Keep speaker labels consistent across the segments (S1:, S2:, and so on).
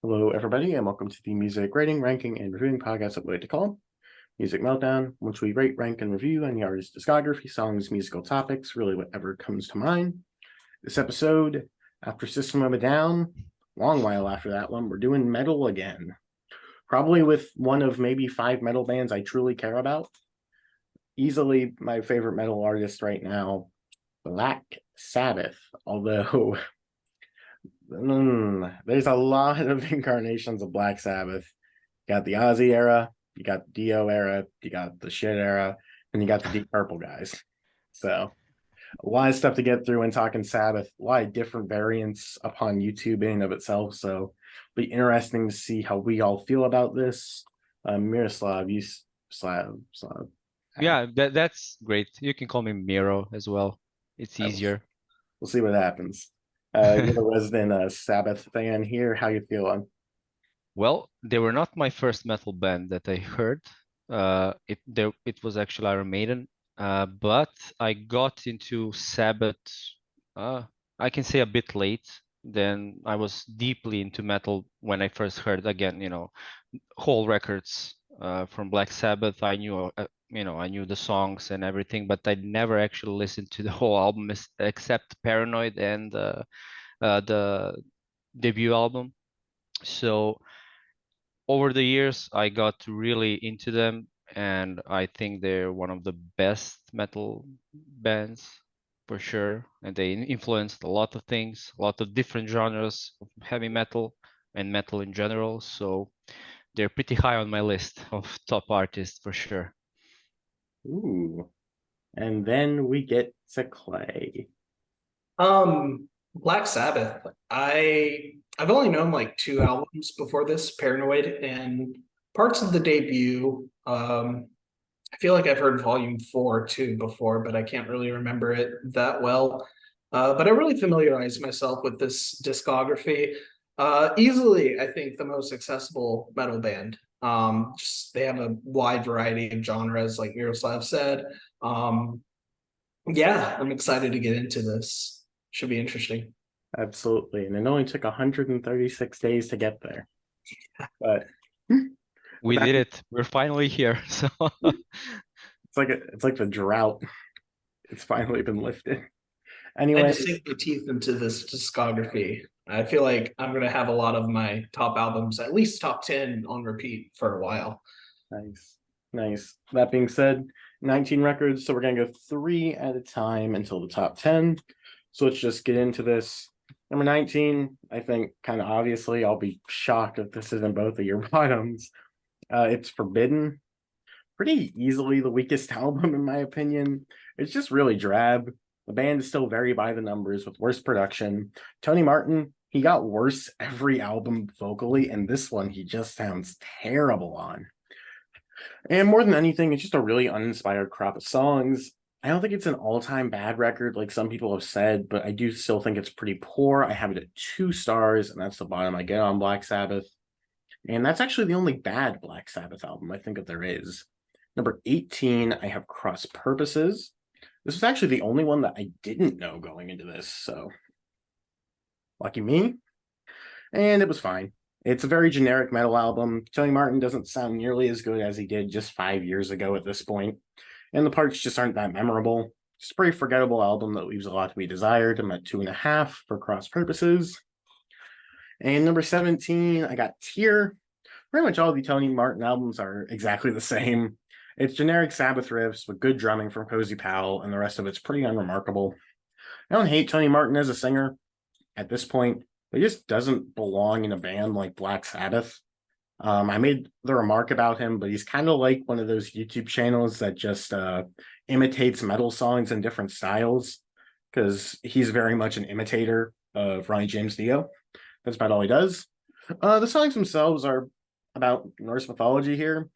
S1: Hello, everybody, and welcome to the music rating, ranking, and reviewing podcast that we like to call Music Meltdown, which we rate, rank, and review any artist's discography, songs, musical topics, really whatever comes to mind. This episode, after System of a Down, long while after that one, we're doing metal again. Probably with one of maybe 5 metal bands I truly care about. Easily my favorite metal artist right now, Black Sabbath, although there's a lot of incarnations of Black Sabbath. You got the Ozzy era, you got the Dio era, you got the shit era, and you got the Deep Purple guys. So a lot of stuff to get through when talking Sabbath, a lot of different variants upon YouTube in and of itself. So it'll be interesting to see how we all feel about this. Miroslav, you Slav.
S2: Yeah, that's great. You can call me Miro as well. It's easier.
S1: We'll see what happens. You're the resident Sabbath fan here. How you feeling?
S2: Well, they were not my first metal band that I heard. It was actually Iron Maiden. But I got into Sabbath, I can say a bit late. Then I was deeply into metal when I first heard again, whole records from Black Sabbath. I knew, I knew the songs and everything, but I never actually listened to the whole album except Paranoid and the debut album. So over the years, I got really into them, and I think they're one of the best metal bands for sure. And they influenced a lot of things, a lot of different genres of heavy metal and metal in general. So they're pretty high on my list of top artists for sure.
S1: Ooh. And then we get to Clay.
S3: Black Sabbath. I've only known like 2 albums before this, Paranoid and parts of the debut. I feel like I've heard Volume 4 too before, but I can't really remember it that well. But I really familiarized myself with this discography. Easily, I think the most accessible metal band. Just they have a wide variety of genres, like Miroslav said. Yeah, I'm excited to get into this. Should be interesting.
S1: Absolutely. And it only took 136 days to get there. But
S2: we did it. We're finally here. So
S1: it's like the drought. It's finally been lifted.
S3: I
S1: Anyway,
S3: just sink my teeth into this discography. I feel like I'm gonna have a lot of my top albums, at least top 10, on repeat for a while.
S1: nice. That being said, 19 records, so we're gonna go 3 at a time until the top 10. So let's just get into this. Number 19, I think kind of obviously, I'll be shocked if this isn't both of your bottoms. It's Forbidden. Pretty easily the weakest album, in my opinion. It's just really drab. The band is still very by the numbers with worse production. Tony Martin, he got worse every album vocally, and this one he just sounds terrible on. And more than anything, it's just a really uninspired crop of songs. I don't think it's an all-time bad record like some people have said, but I do still think it's pretty poor. I have it at 2 stars, and that's the bottom I get on Black Sabbath. And that's actually the only bad Black Sabbath album I think that there is. Number 18, I have Cross Purposes. This was actually the only one that I didn't know going into this, so lucky me. And it was fine. It's a very generic metal album. Tony Martin doesn't sound nearly as good as he did just 5 years ago at this point, and the parts just aren't that memorable. It's a pretty forgettable album that leaves a lot to be desired. I'm at 2.5 for Cross Purposes. And number 17, I got Tear. Pretty much all the Tony Martin albums are exactly the same. It's generic Sabbath riffs with good drumming from Cozy Powell, and the rest of it's pretty unremarkable. I don't hate Tony Martin as a singer at this point, but he just doesn't belong in a band like Black Sabbath. I made the remark about him, but he's kind of like one of those YouTube channels that just imitates metal songs in different styles, because he's very much an imitator of Ronnie James Dio. That's about all he does. The songs themselves are about Norse mythology here.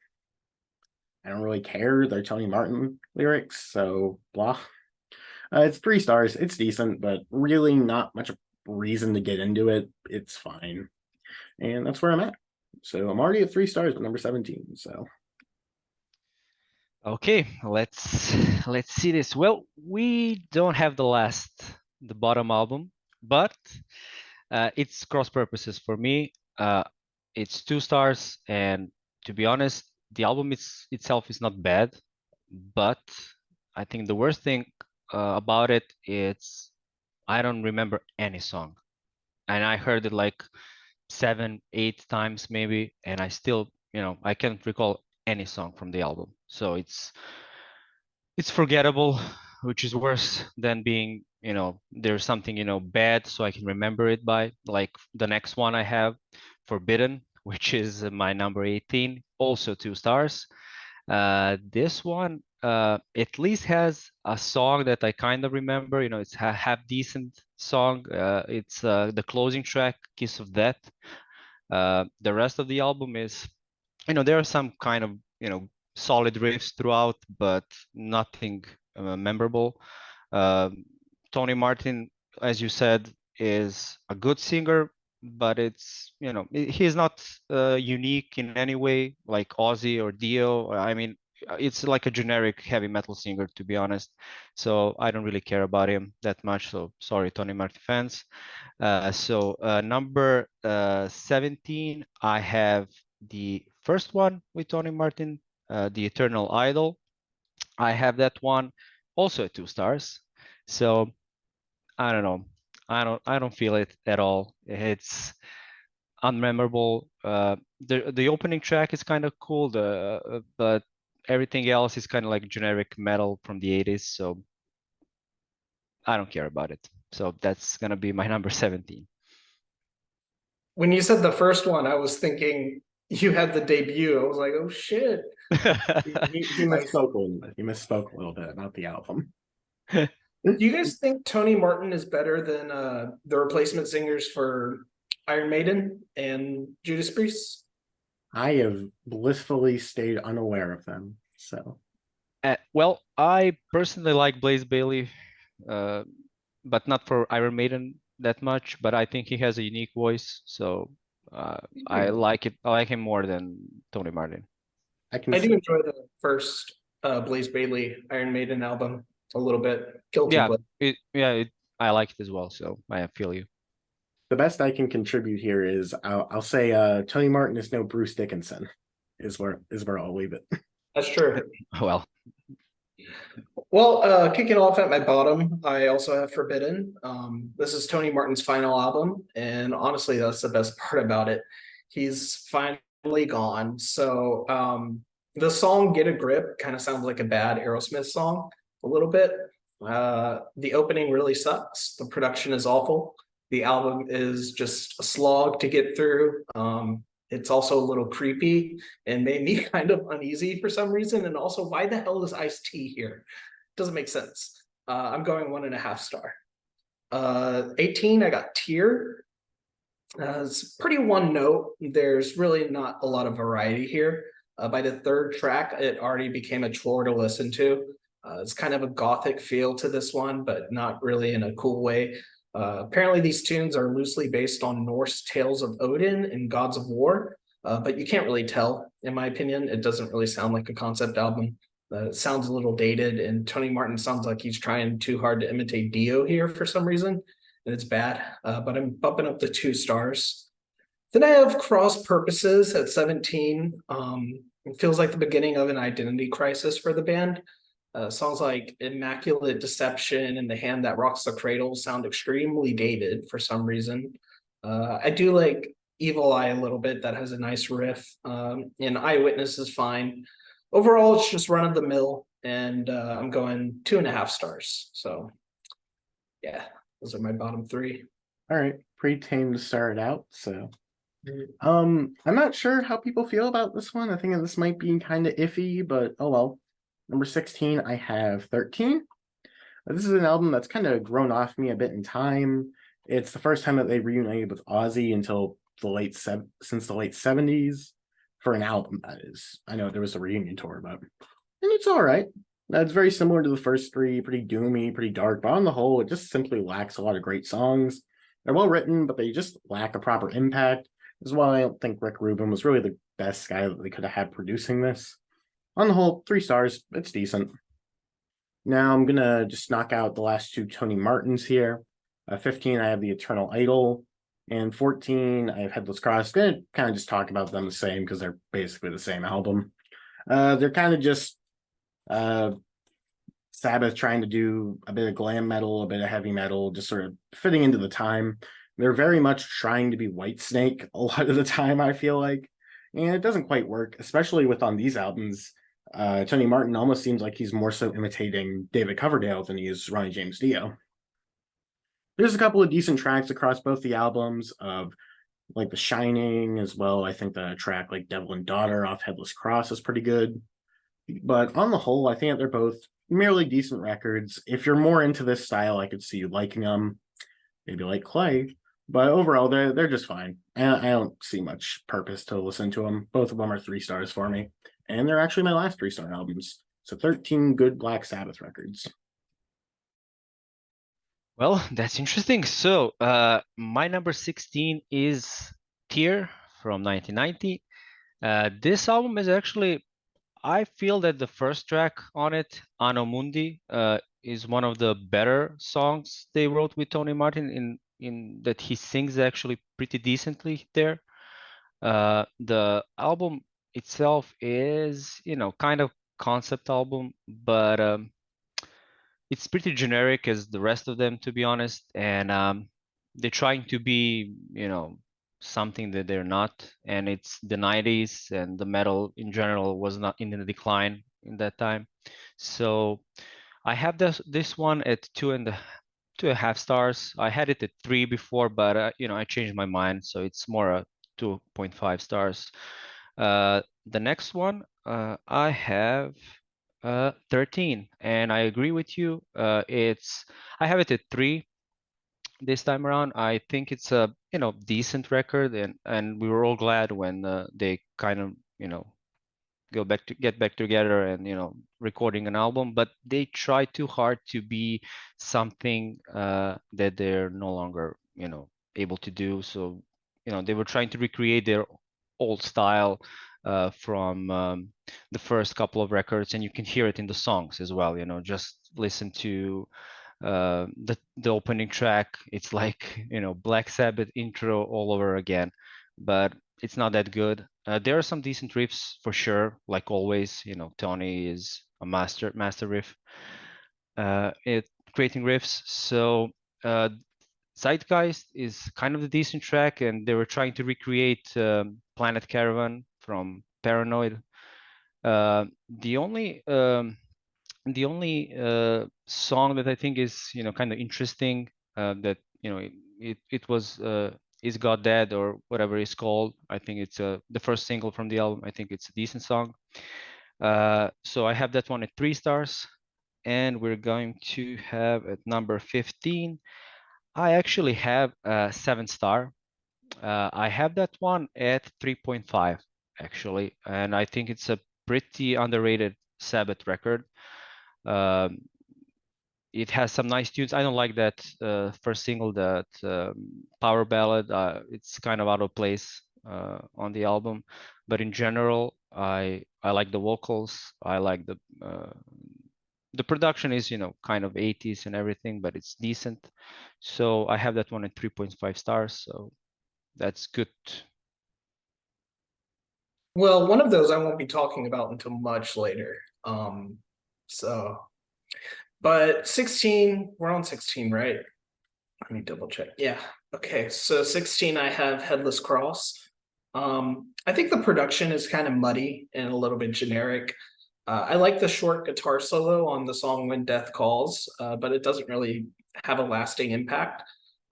S1: I don't really care. They're Tony Martin lyrics, so blah. It's 3 stars. It's decent, but really not much reason to get into it. It's fine. And that's where I'm at. So I'm already at 3 stars with number 17. So
S2: okay, let's see this. Well, we don't have the bottom album, but it's Cross Purposes for me. it's 2 stars, and to be honest, the album itself is not bad, but I think the worst thing about it, it's I don't remember any song, and I heard it like 7, 8 times maybe, and I still, I can't recall any song from the album. So it's forgettable, which is worse than being, there's something, bad so I can remember it by. Like the next one I have, Forbidden, which is my number 18, also 2 stars. This one at least has a song that I kind of remember. It's a half decent song. It's the closing track, Kiss of Death. The rest of the album is, there are some kind of, solid riffs throughout, but nothing memorable. Tony Martin, as you said, is a good singer, but it's, he's not unique in any way, like Ozzy or Dio. I mean, it's like a generic heavy metal singer, to be honest. So I don't really care about him that much. So sorry, Tony Martin fans. Number 17, I have the first one with Tony Martin, The Eternal Idol. I have that one also at 2 stars. So I don't know. I don't feel it at all. It's unmemorable. The opening track is kind of cool, but everything else is kind of like generic metal from the 80s. So I don't care about it. So that's gonna be my number 17.
S3: When you said the first one, I was thinking you had the debut. I was like, oh shit.
S1: He misspoke a little bit. He misspoke a little bit about the album.
S3: Do you guys think Tony Martin is better than the replacement singers for Iron Maiden and Judas Priest?
S1: I have blissfully stayed unaware of them. So
S2: Well, I personally like Blaze Bailey, but not for Iron Maiden that much. But I think he has a unique voice, so I like it. I like him more than Tony Martin.
S3: I do enjoy the first Blaze Bailey Iron Maiden album a little bit. Guilty
S1: pleasure.
S2: I like it as well. So I feel you.
S1: The best I can contribute here is I'll say Tony Martin is no Bruce Dickinson. Is where I'll leave it.
S3: That's true.
S2: Well,
S3: kicking off at my bottom, I also have Forbidden. This is Tony Martin's final album, and honestly, that's the best part about it. He's finally gone. So the song Get a Grip kind of sounds like a bad Aerosmith song a little bit. The opening really sucks. The production is awful. The album is just a slog to get through. It's also a little creepy and made me kind of uneasy for some reason. And also, why the hell is Ice-T here? Doesn't make sense. I'm going 1.5 star. 18, I got Tear. It's pretty one note. There's really not a lot of variety here. By the third track, it already became a chore to listen to. It's kind of a gothic feel to this one, but not really in a cool way. Apparently, these tunes are loosely based on Norse tales of Odin and gods of war, but you can't really tell, in my opinion. It doesn't really sound like a concept album. It sounds a little dated, and Tony Martin sounds like he's trying too hard to imitate Dio here for some reason, and it's bad, but I'm bumping up to 2 stars. Then I have Cross Purposes at 17. It feels like the beginning of an identity crisis for the band. Songs like Immaculate Deception and The Hand That Rocks the Cradle sound extremely dated for some reason. I do like Evil Eye a little bit. That has a nice riff. And Eyewitness is fine. Overall, it's just run of the mill, and I'm going 2.5 stars. So, yeah, those are my bottom 3.
S1: All right, pretty tame to start out. So, I'm not sure how people feel about this one. I think this might be kind of iffy, but oh well. Number 16, I have 13. This is an album that's kind of grown off me a bit in time. It's the first time that they reunited with Ozzy until since the late 70s for an album, that is. I know there was a reunion tour, but and it's all right. It's very similar to the first 3, pretty doomy, pretty dark, but on the whole, it just simply lacks a lot of great songs. They're well written, but they just lack a proper impact. This is why I don't think Rick Rubin was really the best guy that they could have had producing this. On the whole, 3 stars. It's decent. Now I'm gonna just knock out the last 2 Tony Martins here. 15, I have The Eternal Idol. And 14, I have Headless Cross. Gonna kind of just talk about them the same because they're basically the same album. They're kind of just Sabbath trying to do a bit of glam metal, a bit of heavy metal, just sort of fitting into the time. They're very much trying to be Whitesnake a lot of the time, I feel like. And it doesn't quite work, especially with on these albums. Tony Martin almost seems like he's more so imitating David Coverdale than he is Ronnie James Dio. There's a couple of decent tracks across both the albums of like The Shining as well. I think the track like Devil and Daughter off Headless Cross is pretty good. But on the whole, I think they're both merely decent records. If you're more into this style, I could see you liking them. Maybe like Clay. But overall, they're just fine. And I don't see much purpose to listen to them. Both of them are 3 stars for me. And they're actually my last 3-star albums. So 13 good Black Sabbath records.
S2: Well, that's interesting. So, my number 16 is Tear from 1990. This album is actually, I feel that the first track on it, Anno Mundi, is one of the better songs they wrote with Tony Martin in that he sings actually pretty decently there. The album itself is, kind of concept album, but it's pretty generic as the rest of them, to be honest. And they're trying to be, something that they're not. And it's the 90s, and the metal in general was not in the decline in that time. So I have this one at 2.5 stars. I had it at 3 before, but I changed my mind, so it's more a 2.5 stars. The next one, I have 13, and I agree with you. I have it at 3 this time around. I think it's a decent record, and we were all glad when they kind of get back together and recording an album. But they try too hard to be something that they're no longer able to do. So they were trying to recreate their old style from the first couple of records, and you can hear it in the songs as well. Just listen to the opening track. It's like Black Sabbath intro all over again, but it's not that good. There are some decent riffs for sure, like always. Tony is a master riff at creating riffs. So Zeitgeist is kind of the decent track, and they were trying to recreate Planet Caravan from Paranoid. The only song that I think is kind of interesting, that it was Is God Dead or whatever it's called. I think it's the first single from the album. I think it's a decent song. So I have that one at 3 stars, and we're going to have at number 15. I actually have a 7-star. I have that one at 3.5 actually, and I think it's a pretty underrated Sabbath record. It has some nice tunes. I don't like that first single, that power ballad. It's kind of out of place on the album, but in general, I like the vocals. I like the production is kind of 80s and everything, but it's decent. So I have that one at 3.5 stars. So that's good.
S3: Well, one of those I won't be talking about until much later. But 16, we're on 16, right? Let me double check. Yeah. Okay. So 16, I have Headless Cross. I think the production is kind of muddy and a little bit generic. I like the short guitar solo on the song When Death Calls, but it doesn't really have a lasting impact.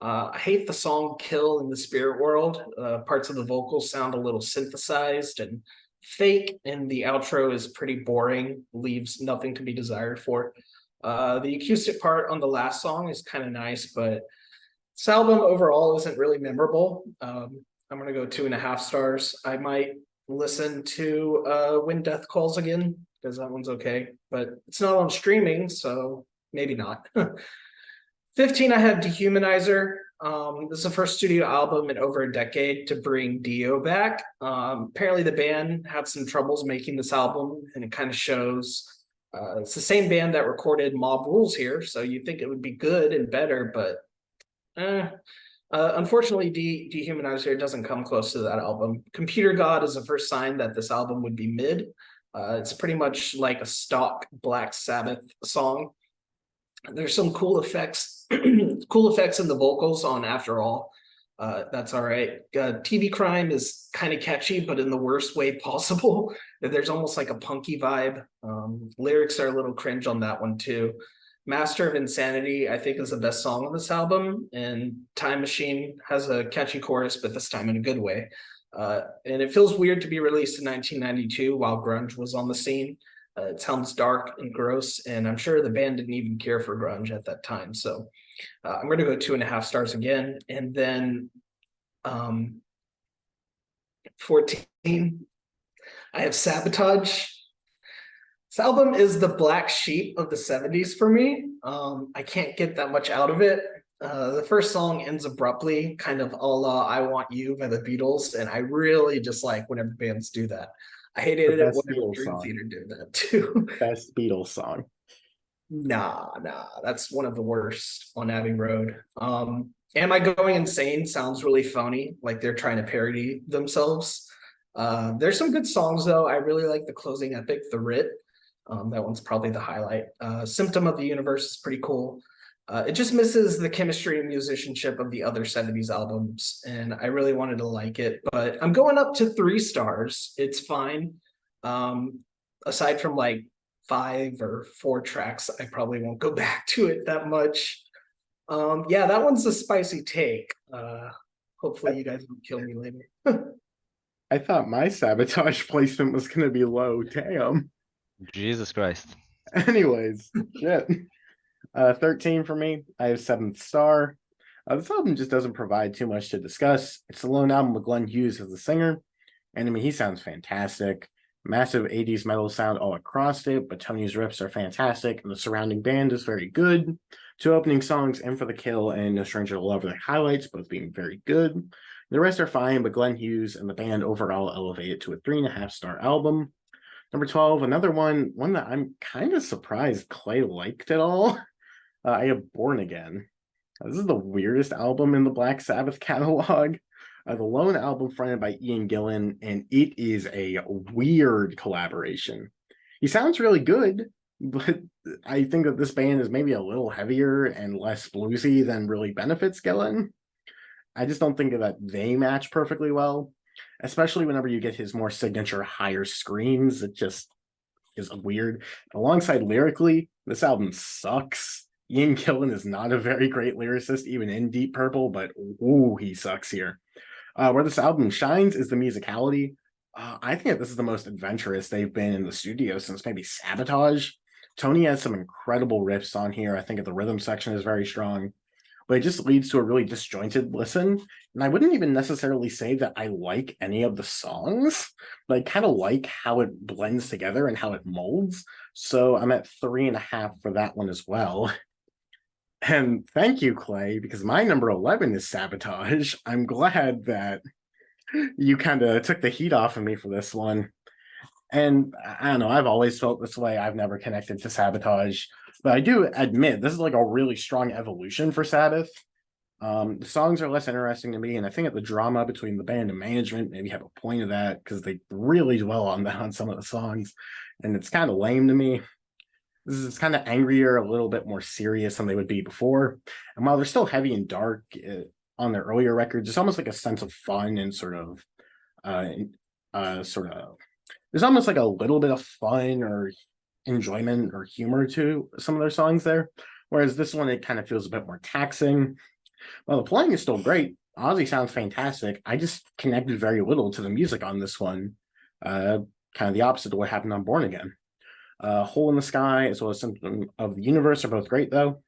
S3: I hate the song Kill in the Spirit World. Parts of the vocals sound a little synthesized and fake, and the outro is pretty boring, leaves nothing to be desired for. The acoustic part on the last song is kind of nice, but this album overall isn't really memorable. I'm going to go 2.5 stars. I might listen to When Death Calls again, because that one's okay, but it's not on streaming, so maybe not. 15, I have Dehumanizer. This is the first studio album in over a decade to bring Dio back. Apparently the band had some troubles making this album, and it kind of shows. It's the same band that recorded Mob Rules here, so you'd think it would be good and better, but Unfortunately, Dehumanizer doesn't come close to that album. Computer God is the first sign that this album would be mid. It's pretty much like a stock Black Sabbath song. There's some cool effects, cool effects in the vocals on After All. That's all right. TV Crime is kind of catchy, but in the worst way possible. There's almost like a punky vibe. Lyrics are a little cringe on that one too. Master of Insanity, I think, is the best song on this album, and Time Machine has a catchy chorus, but this time in a good way. And it feels weird to be released in 1992 while grunge was on the scene. It sounds dark and gross, and I'm sure the band didn't even care for grunge at that time. So I'm going to go 2.5 stars again. And then 14, I have Sabotage. This album is the black sheep of the 70s for me. I can't get that much out of it. The first song ends abruptly, kind of a la I Want You by the Beatles, and I really dislike whenever bands do that. I hated it when Dream Theater did that too.
S1: Best Beatles song.
S3: Nah, that's one of the worst on Abbey Road. Am I Going Insane sounds really phony, like they're trying to parody themselves. There's some good songs though. I really like the closing epic, The Writ. That one's probably the highlight. Symptom of the Universe is pretty cool. It just misses the chemistry and musicianship of the other 70s albums, and I really wanted to like it, but I'm going up to 3 stars. It's fine. Aside from like 5 or 4 tracks, I probably won't go back to it that much. Yeah, that one's a spicy take. Hopefully you guys won't kill me later.
S1: I thought my Sabotage placement was going to be low. Damn.
S2: Jesus Christ.
S1: Anyways, shit. 13 for me. I have 7th star. This album just doesn't provide too much to discuss. It's the lone album with Glenn Hughes as the singer. And I mean, he sounds fantastic. Massive 80s metal sound all across it, but Tony's riffs are fantastic, and the surrounding band is very good. 2 opening songs, In for the Kill and No Stranger to Love, are the highlights, both being very good. The rest are fine, but Glenn Hughes and the band overall elevate it to a 3.5 star album. Number 12, another one that I'm kind of surprised Clay liked at all. I have Born Again. This is the weirdest album in the Black Sabbath catalog. The lone album fronted by Ian Gillan, and it is a weird collaboration. He sounds really good, but I think that this band is maybe a little heavier and less bluesy than really benefits Gillan. I just don't think that they match perfectly well, especially whenever you get his more signature higher screams. It just is weird. Alongside lyrically, this album sucks. Ian Gillan is not a very great lyricist, even in Deep Purple, but ooh, he sucks here. Where this album shines is the musicality. I think that this is the most adventurous they've been in the studio since maybe Sabotage. Tony has some incredible riffs on here. I think that the rhythm section is very strong, but it just leads to a really disjointed listen. And I wouldn't even necessarily say that I like any of the songs, but I kind of like how it blends together and how it molds. So I'm at 3.5 for that one as well. And thank you, Clay, because my number 11 is Sabotage. I'm glad that you kind of took the heat off of me for this one. And I don't know, I've always felt this way. I've never connected to Sabotage, but I do admit this is like a really strong evolution for Sabbath. The songs are less interesting to me, and I think that the drama between the band and management maybe have a point of that, because they really dwell on that on some of the songs, and it's kind of lame to me. This is kind of angrier, a little bit more serious than they would be before. And while they're still heavy and dark on their earlier records, it's almost like a sense of fun and sort of, there's almost like a little bit of fun or enjoyment or humor to some of their songs there. Whereas this one, it kind of feels a bit more taxing. Well, the playing is still great. Ozzy sounds fantastic. I just connected very little to the music on this one. Kind of the opposite of what happened on Born Again. Hole in the Sky as well as Symptom of the Universe are both great though.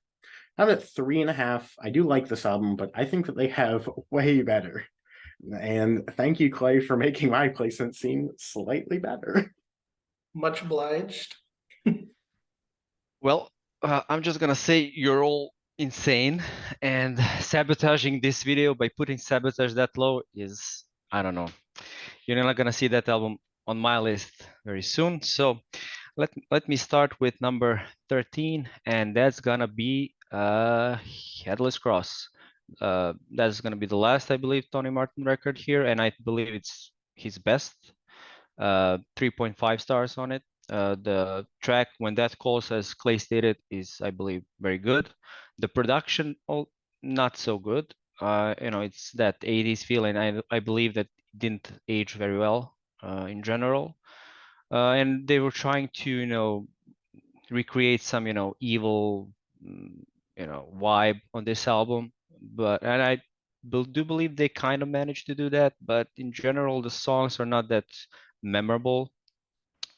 S1: I'm at 3.5. I do like this album, but I think that they have way better. And thank you, Clay, for making my placement seem slightly better.
S3: Much obliged.
S2: Well, I'm just gonna say you're all insane, and sabotaging this video by putting Sabotage that low is, I don't know. You're not gonna see that album on my list very soon. So let me start with number 13, and that's gonna be Headless Cross. That's gonna be the last, I believe, Tony Martin record here, and I believe it's his best. 3.5 stars on it. The track When That Calls, as Clay stated, is, I believe, very good. The production, not so good. It's that 80s feel, and I believe that didn't age very well in general. And they were trying to, recreate some, evil, vibe on this album. And I do believe they kind of managed to do that, but in general, the songs are not that memorable.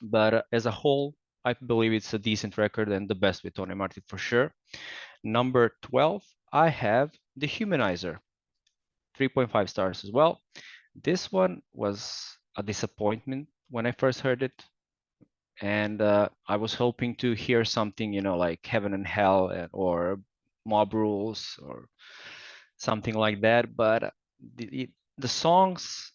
S2: But as a whole, I believe it's a decent record and the best with Tony Martin for sure. Number 12, I have Dehumanizer, 3.5 stars as well. This one was a disappointment when I first heard it. And I was hoping to hear something, like Heaven and Hell or Mob Rules or something like that. But the songs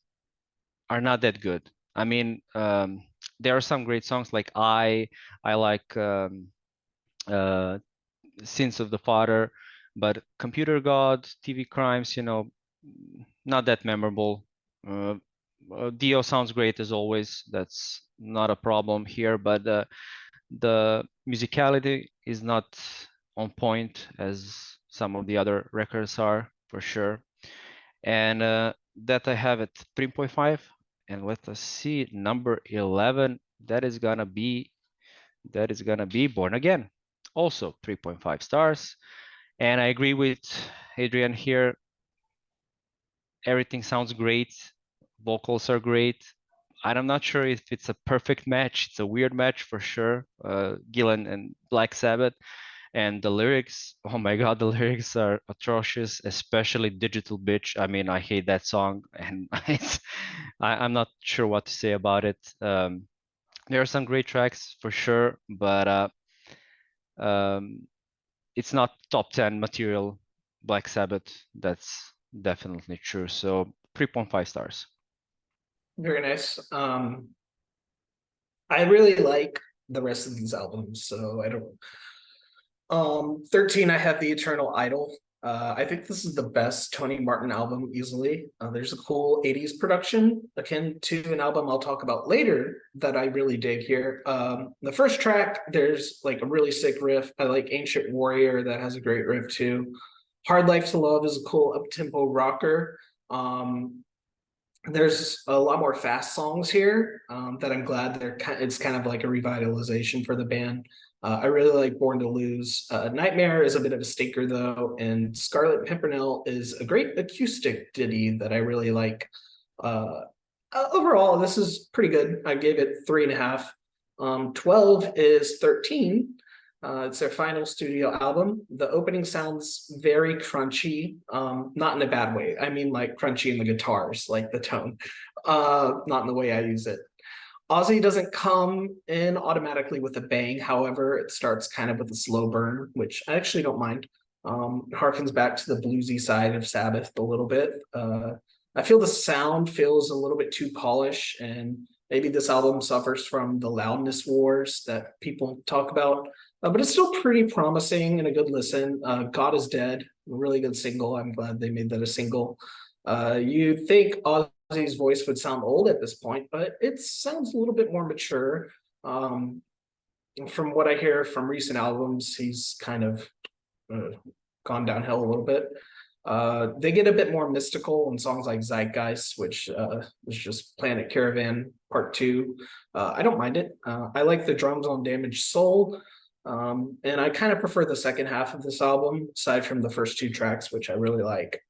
S2: are not that good. I mean, there are some great songs like I like Sins of the Father, but Computer Gods, TV Crimes, not that memorable. Dio sounds great as always. That's not a problem here, but the musicality is not on point as some of the other records are for sure. And that I have at 3.5. And let us see, number 11, that is gonna be Born Again, also 3.5 stars. And I agree with Adrian here. Everything sounds great, vocals are great. I'm not sure if it's a perfect match. It's a weird match for sure. Gillan and Black Sabbath. And the lyrics, oh my God, the lyrics are atrocious, especially Digital Bitch. I mean, I hate that song, and I'm not sure what to say about it. There are some great tracks for sure, but it's not top 10 material Black Sabbath. That's definitely true. So 3.5 stars.
S3: Very nice. I really like the rest of these albums, so I don't. 13, I have The Eternal Idol. I think this is the best Tony Martin album easily. There's a cool 80s production akin to an album I'll talk about later that I really dig here. The first track, there's like a really sick riff. I like Ancient Warrior, that has a great riff too. Hard Life to Love is a cool up-tempo rocker. There's a lot more fast songs here that I'm glad it's kind of like a revitalization for the band. I really like Born to Lose. Nightmare is a bit of a stinker though, and Scarlet Pimpernel is a great acoustic ditty that I really like. Overall, this is pretty good. I gave it 3.5. 12 is 13. It's their final studio album. The opening sounds very crunchy, not in a bad way. I mean like crunchy in the guitars, like the tone, not in the way I use it. Ozzy doesn't come in automatically with a bang. However, it starts kind of with a slow burn, which I actually don't mind. Harkens back to the bluesy side of Sabbath a little bit. I feel the sound feels a little bit too polished, and maybe this album suffers from the loudness wars that people talk about. But it's still pretty promising and a good listen. God is Dead, a really good single. I'm glad they made that a single. You think Ozzy's voice would sound old at this point, but it sounds a little bit more mature. From what I hear from recent albums, he's kind of gone downhill a little bit. They get a bit more mystical in songs like Zeitgeist, which was just Planet Caravan Part 2. I don't mind it. I like the drums on Damaged Soul. And I kind of prefer the second half of this album, aside from the first two tracks, which I really like.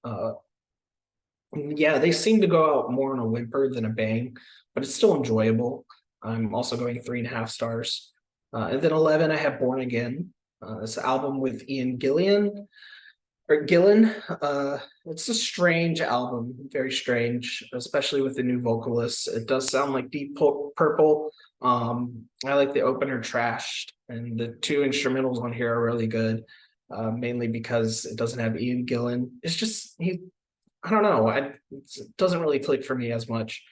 S3: Yeah, they seem to go out more on a whimper than a bang, but it's still enjoyable. I'm also going 3.5 stars. And then 11, I have Born Again. It's an album with Ian Gillan. It's a strange album, very strange, especially with the new vocalists. It does sound like Deep Purple. I like the opener Trashed, and the two instrumentals on here are really good, mainly because it doesn't have Ian Gillan. It's just, I don't know, it doesn't really click for me as much.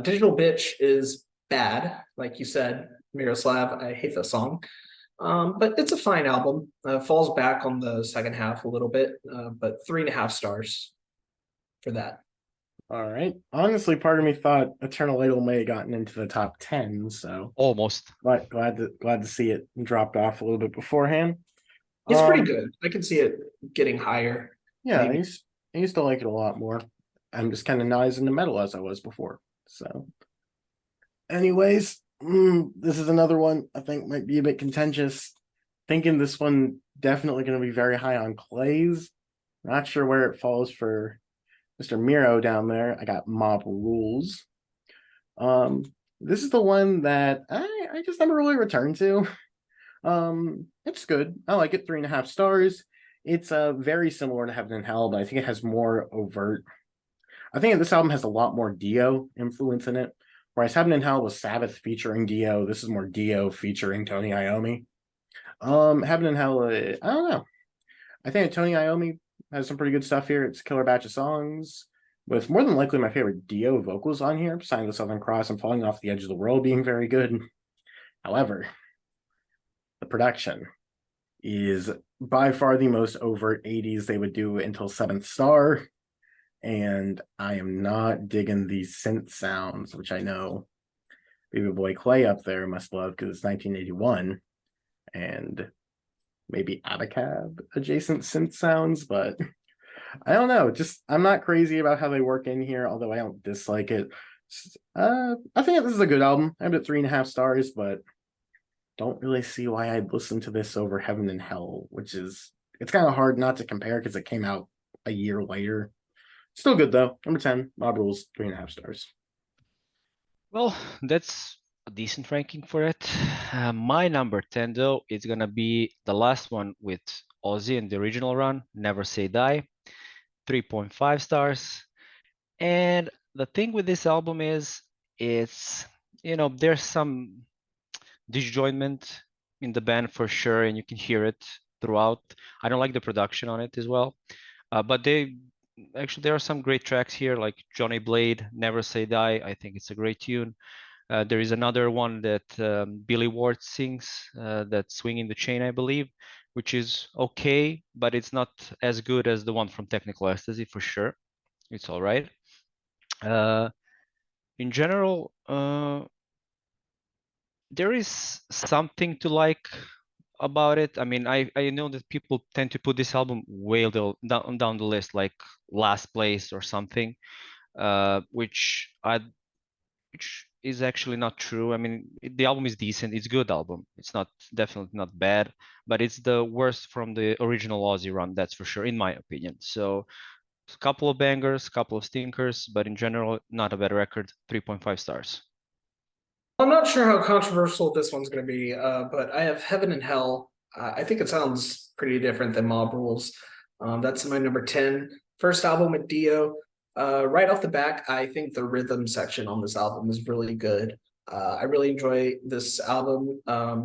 S3: Digital Bitch is bad, like you said, Miroslav. I hate that song. But it's a fine album. Falls back on the second half a little bit, but 3.5 stars for that.
S1: All right. Honestly, part of me thought Eternal Idol may have gotten into the top 10, so
S2: Almost.
S1: glad to see it dropped off a little bit beforehand.
S3: It's pretty good. I can see it getting higher.
S1: Yeah,
S3: maybe.
S1: I used to like it a lot more. I'm just kind of not as into metal as I was before. So, anyways, this is another one I think might be a bit contentious. Thinking this one definitely going to be very high on Clay's. Not sure where it falls for Mr. Miro down there. I got Mob Rules. This is the one that I just never really returned to. It's good. I like it. 3.5 stars. It's very similar to Heaven and Hell, but I think it has more overt. I think this album has a lot more Dio influence in it. Whereas Heaven and Hell was Sabbath featuring Dio. This is more Dio featuring Tony Iommi. Heaven and Hell, I don't know. I think Tony Iommi has some pretty good stuff here. It's a killer batch of songs with more than likely my favorite Dio vocals on here, Sign of the Southern Cross and Falling Off the Edge of the World being very good. However, the production is by far the most overt 80s they would do until Seventh Star. And I am not digging these synth sounds, which I know Baby Boy Clay up there must love because it's 1981. And maybe Abacab adjacent synth sounds, but I don't know. Just I'm not crazy about how they work in here, although I don't dislike it. I think this is a good album. I'm at 3.5 stars, but don't really see why I'd listen to this over Heaven and Hell, which is it's kind of hard not to compare because it came out a year later. Still good though. Number 10, Mob Rules, 3.5 stars.
S2: Well, that's a decent ranking for it. My number 10 though is gonna be the last one with Ozzy in the original run, Never Say Die, 3.5 stars. And the thing with this album is it's, there's some disjointment in the band for sure, and you can hear it throughout. I don't like the production on it as well, but there are some great tracks here, like Johnny Blade, Never Say Die. I think it's a great tune. There is another one that Billy Ward sings, that's Swinging the Chain, I believe, which is okay, but it's not as good as the one from Technical Ecstasy for sure. It's all right. In general, there is something to like about it. I mean, I know that people tend to put this album way down the list, like last place or something, which is actually not true. I mean, the album is decent. It's a good album. It's definitely not bad, but it's the worst from the original Ozzy run, that's for sure, in my opinion. So a couple of bangers, couple of stinkers, but in general, not a bad record. 3.5 stars.
S3: I'm not sure how controversial this one's going to be, but I have Heaven and Hell. I think it sounds pretty different than Mob Rules. That's my number 10. First album with Dio. Right off the back, I think the rhythm section on this album is really good. I really enjoy this album. I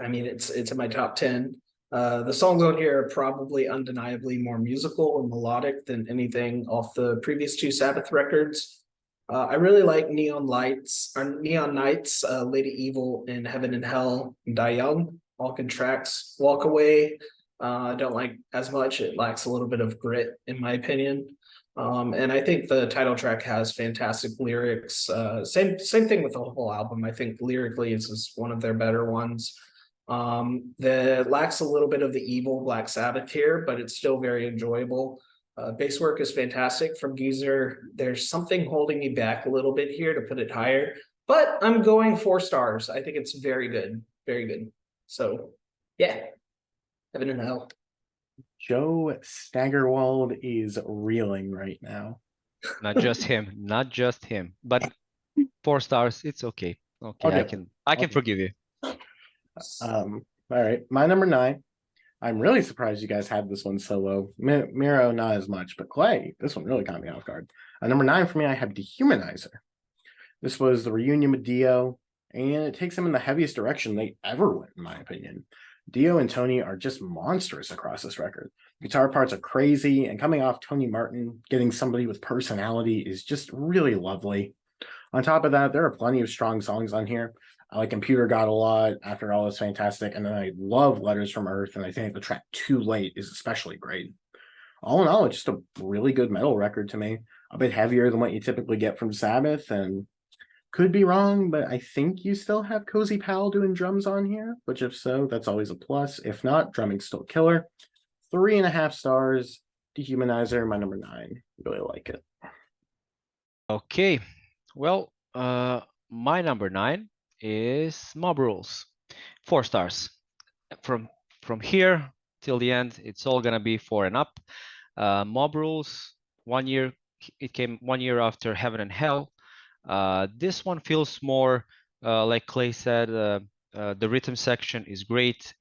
S3: mean, it's in my top 10. The songs on here are probably undeniably more musical and melodic than anything off the previous 2 Sabbath records. I really like Neon Nights, Lady Evil, and Heaven and Hell, and Die Young, all good tracks. Walk Away, I don't like as much. It lacks a little bit of grit, in my opinion. And I think the title track has fantastic lyrics. Same thing with the whole album. I think lyrically this is one of their better ones. That lacks a little bit of the evil Black Sabbath here, but it's still very enjoyable. Bass work is fantastic from Geezer. There's something holding me back a little bit here to put it higher, but I'm going 4 stars. I think it's very good, very good. So yeah, Heaven and Hell.
S1: Joe Staggerwald is reeling right now.
S2: Not just him, but 4 stars. It's okay. Okay, I can forgive you.
S1: All right, my number 9. I'm really surprised you guys had this one so low. Miro, not as much, but Clay, this one really caught me off guard. Number 9 for me, I have Dehumanizer. This was the reunion with Dio, and it takes them in the heaviest direction they ever went, in my opinion. Dio and Tony are just monstrous across this record. Guitar parts are crazy, and coming off Tony Martin, getting somebody with personality is just really lovely. On top of that, there are plenty of strong songs on here. I like Computer God a lot. After All is fantastic, and then I love Letters from Earth, and I think the track Too Late is especially great. All in all, it's just a really good metal record to me. A bit heavier than what you typically get from Sabbath, and could be wrong, but I think you still have Cozy Powell doing drums on here, which if so, that's always a plus. If not, drumming's still killer. 3.5 stars. Dehumanizer, my number 9. Really like it.
S2: Okay, well, my number 9 is Mob Rules, 4 stars. From here till the end, it's all gonna be 4 and up. Mob Rules, 1 year, it came 1 year after Heaven and Hell. This one feels more like Clay said. The rhythm section is great.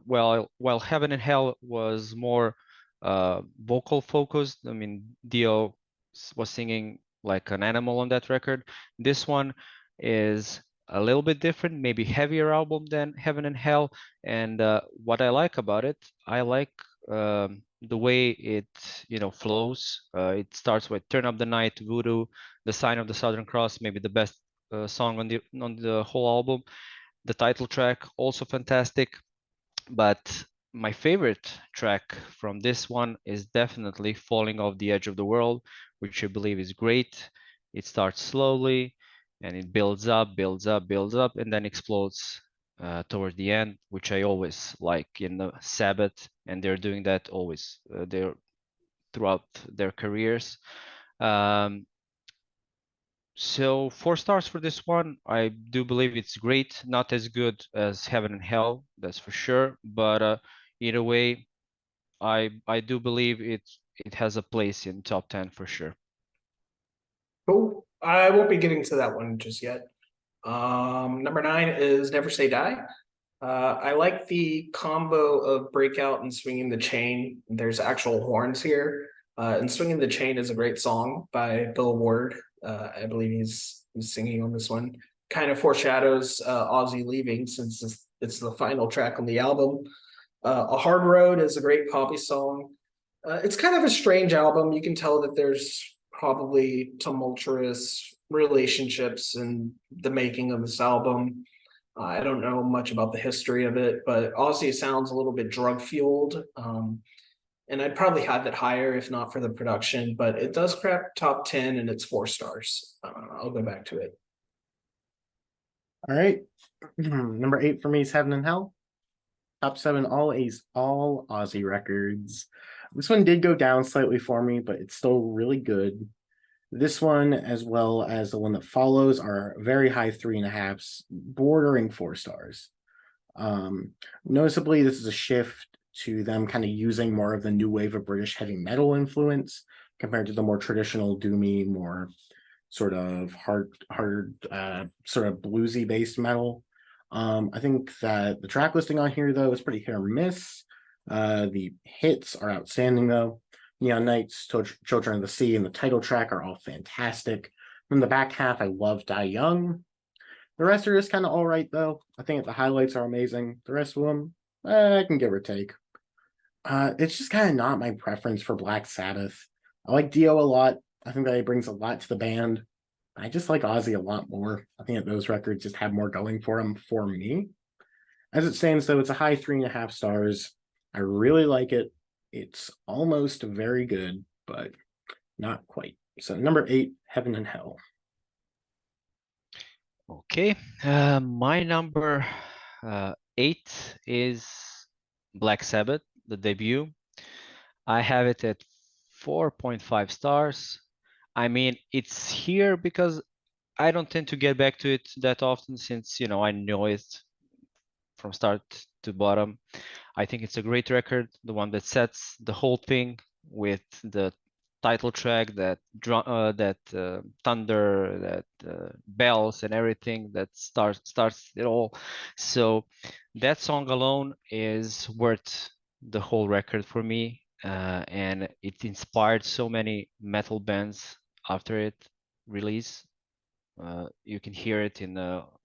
S2: While Heaven and Hell was more vocal focused, I mean, Dio was singing like an animal on that record. This one is a little bit different, maybe heavier album than Heaven and Hell. And what I like about it, I like the way it flows. It starts with Turn Up the Night, Voodoo, The Sign of the Southern Cross, maybe the best song on the whole album. The title track also fantastic, but my favorite track from this one is definitely Falling Off the Edge of the World, which I believe is great. It starts slowly and it builds up, builds up, builds up, and then explodes toward the end, which I always like in the Sabbath, and they're doing that always. They're throughout their careers. So 4 stars for this one. I do believe it's great. Not as good as Heaven and Hell, that's for sure. But either way, I do believe it has a place in top 10 for sure.
S3: Cool. I won't be getting to that one just yet. Number 9 is Never Say Die. I like the combo of Breakout and Swinging the Chain. There's actual horns here. And Swinging the Chain is a great song by Bill Ward. I believe he's singing on this one. Kind of foreshadows Ozzy leaving, since it's the final track on the album. A Hard Road is a great poppy song. It's kind of a strange album. You can tell that there's probably tumultuous relationships in the making of this album. I don't know much about the history of it, but Ozzy sounds a little bit drug fueled. And I'd probably have it higher if not for the production, but it does crack top 10 and it's 4 stars. I'll go back to it.
S1: All right. Number 8 for me is Heaven and Hell. Top 7, all Aussie records. This one did go down slightly for me, but it's still really good. This one, as well as the one that follows, are very high 3.5s, bordering 4 stars. Noticeably, this is a shift to them kind of using more of the new wave of British heavy metal influence compared to the more traditional doomy, more sort of hard sort of bluesy based metal. I think that the track listing on here though is pretty hit or miss. The hits are outstanding though. Neon Nights, Children of the Sea, and the title track are all fantastic. From the back half, I love Die Young. The rest are just kind of all right though. I think the highlights are amazing. The rest of them, I can give or take. It's just kind of not my preference for Black Sabbath. I like Dio a lot. I think that he brings a lot to the band. I just like Ozzy a lot more. I think that those records just have more going for them for me. As it stands, though, it's a high 3.5 stars. I really like it. It's almost very good, but not quite. So number 8, Heaven and Hell.
S2: Okay, my number 8 is Black Sabbath, the debut. I have it at 4.5 stars. I mean, it's here because I don't tend to get back to it that often, since I know it from start to bottom. I think it's a great record, the one that sets the whole thing with the title track, that thunder, that bells and everything that starts it all. So that song alone is worth the whole record for me, and it inspired so many metal bands after it release. You can hear it in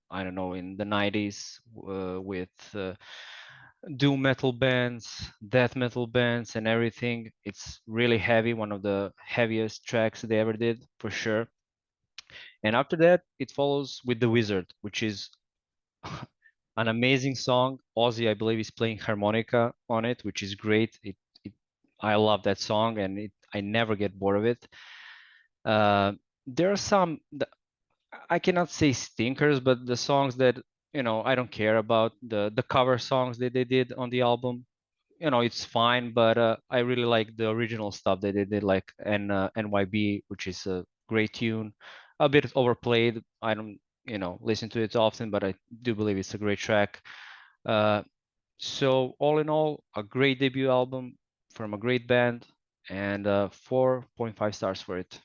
S2: I don't know, in the 90s with doom metal bands, death metal bands, and everything. It's really heavy, one of the heaviest tracks they ever did, for sure. And after that, it follows with The Wizard, which is an amazing song. Ozzy, I believe, is playing harmonica on it, which is great. I love that song, and I never get bored of it. There are some, I cannot say stinkers, but the songs that, I don't care about. The cover songs that they did on the album, it's fine, but I really like the original stuff that they did, like NYB, which is a great tune. A bit overplayed. I don't, listen to it often, but I do believe it's a great track. So all in all, a great debut album from a great band, and 4.5 stars for it.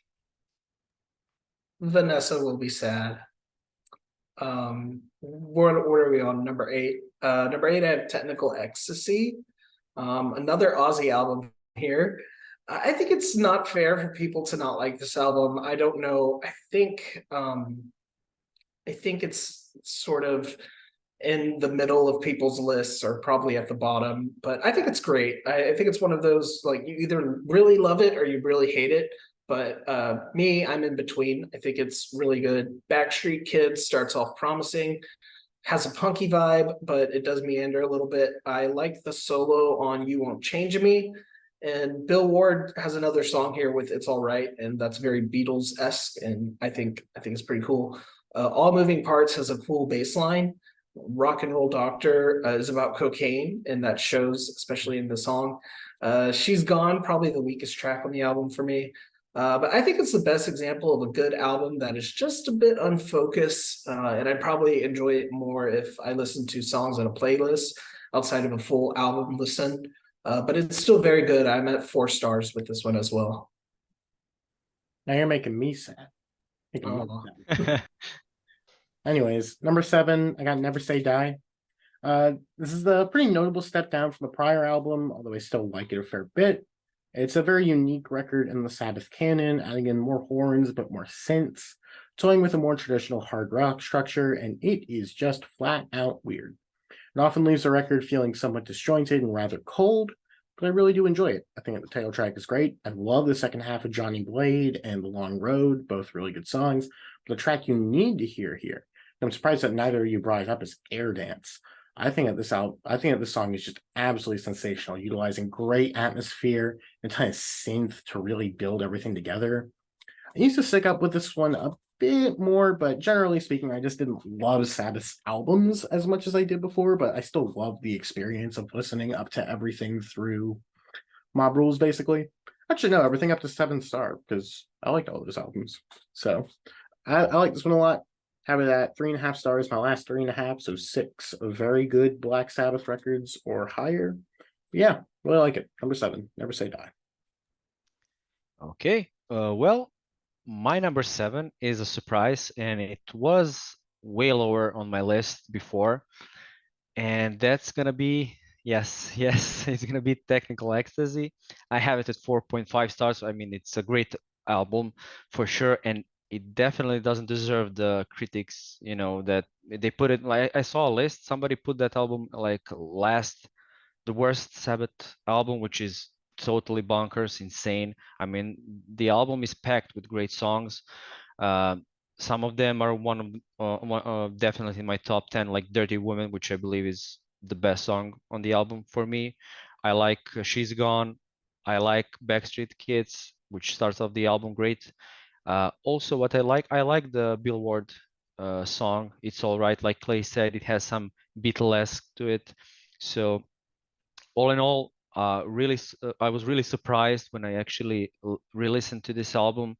S3: Vanessa will be sad. What are we on? Number 8. Number 8, I have Technical Ecstasy. Another Aussie album here. I think it's not fair for people to not like this album. I don't know. I think it's sort of in the middle of people's lists, or probably at the bottom, but I think it's great. I think it's one of those, like, you either really love it or you really hate it. But me, I'm in between. I think it's really good. Backstreet Kids starts off promising, has a punky vibe, but it does meander a little bit. I like the solo on You Won't Change Me. And Bill Ward has another song here with It's All Right, and that's very Beatles-esque, and I think it's pretty cool. All Moving Parts has a cool bass line. Rock and Roll Doctor is about cocaine, and that shows, especially in the song. She's Gone, probably the weakest track on the album for me. But I think it's the best example of a good album that is just a bit unfocused, and I'd probably enjoy it more if I listened to songs on a playlist outside of a full album listen. But it's still very good. I'm at 4 stars with this one as well.
S1: Now you're making me sad. Making me
S3: Oh.
S1: sad. Anyways, number 7, I got Never Say Die. This is a pretty notable step down from the prior album, although I still like it a fair bit. It's a very unique record in the Sabbath canon, adding in more horns but more synths, toying with a more traditional hard rock structure, and it is just flat out weird. It often leaves the record feeling somewhat disjointed and rather cold, but I really do enjoy it. I think the title track is great. I love the second half of Johnny Blade and The Long Road, both really good songs. But the track you need to hear here, I'm surprised that neither of you brought it up, is Air Dance. I think that this song is just absolutely sensational, utilizing great atmosphere and kind of synth to really build everything together. I used to stick up with this one a bit more, but generally speaking, I just didn't love Sabbath's albums as much as I did before, but I still love the experience of listening up to everything through Mob Rules, basically. Actually, no, everything up to 7 star, because I liked all those albums. So I like this one a lot. Have it at 3.5 stars, my last 3.5, so 6 very good Black Sabbath records or higher. But yeah, really like it. Number 7, Never Say Die.
S2: Okay, well, my number 7 is a surprise, and it was way lower on my list before, and that's gonna be, yes, it's gonna be Technical Ecstasy. I have it at 4.5 stars. I mean, it's a great album for sure, and it definitely doesn't deserve the critics, that they put it. Like, I saw a list, somebody put that album like the worst Sabbath album, which is totally bonkers, insane. I mean, the album is packed with great songs. Some of them are definitely in my top 10, like Dirty Woman, which I believe is the best song on the album for me. I like She's Gone. I like Backstreet Kids, which starts off the album great. Also, what I like the Bill Ward song. It's All Right. Like Clay said, it has some Beatlesque to it. So all in all, I was really surprised when I actually re-listened to this album,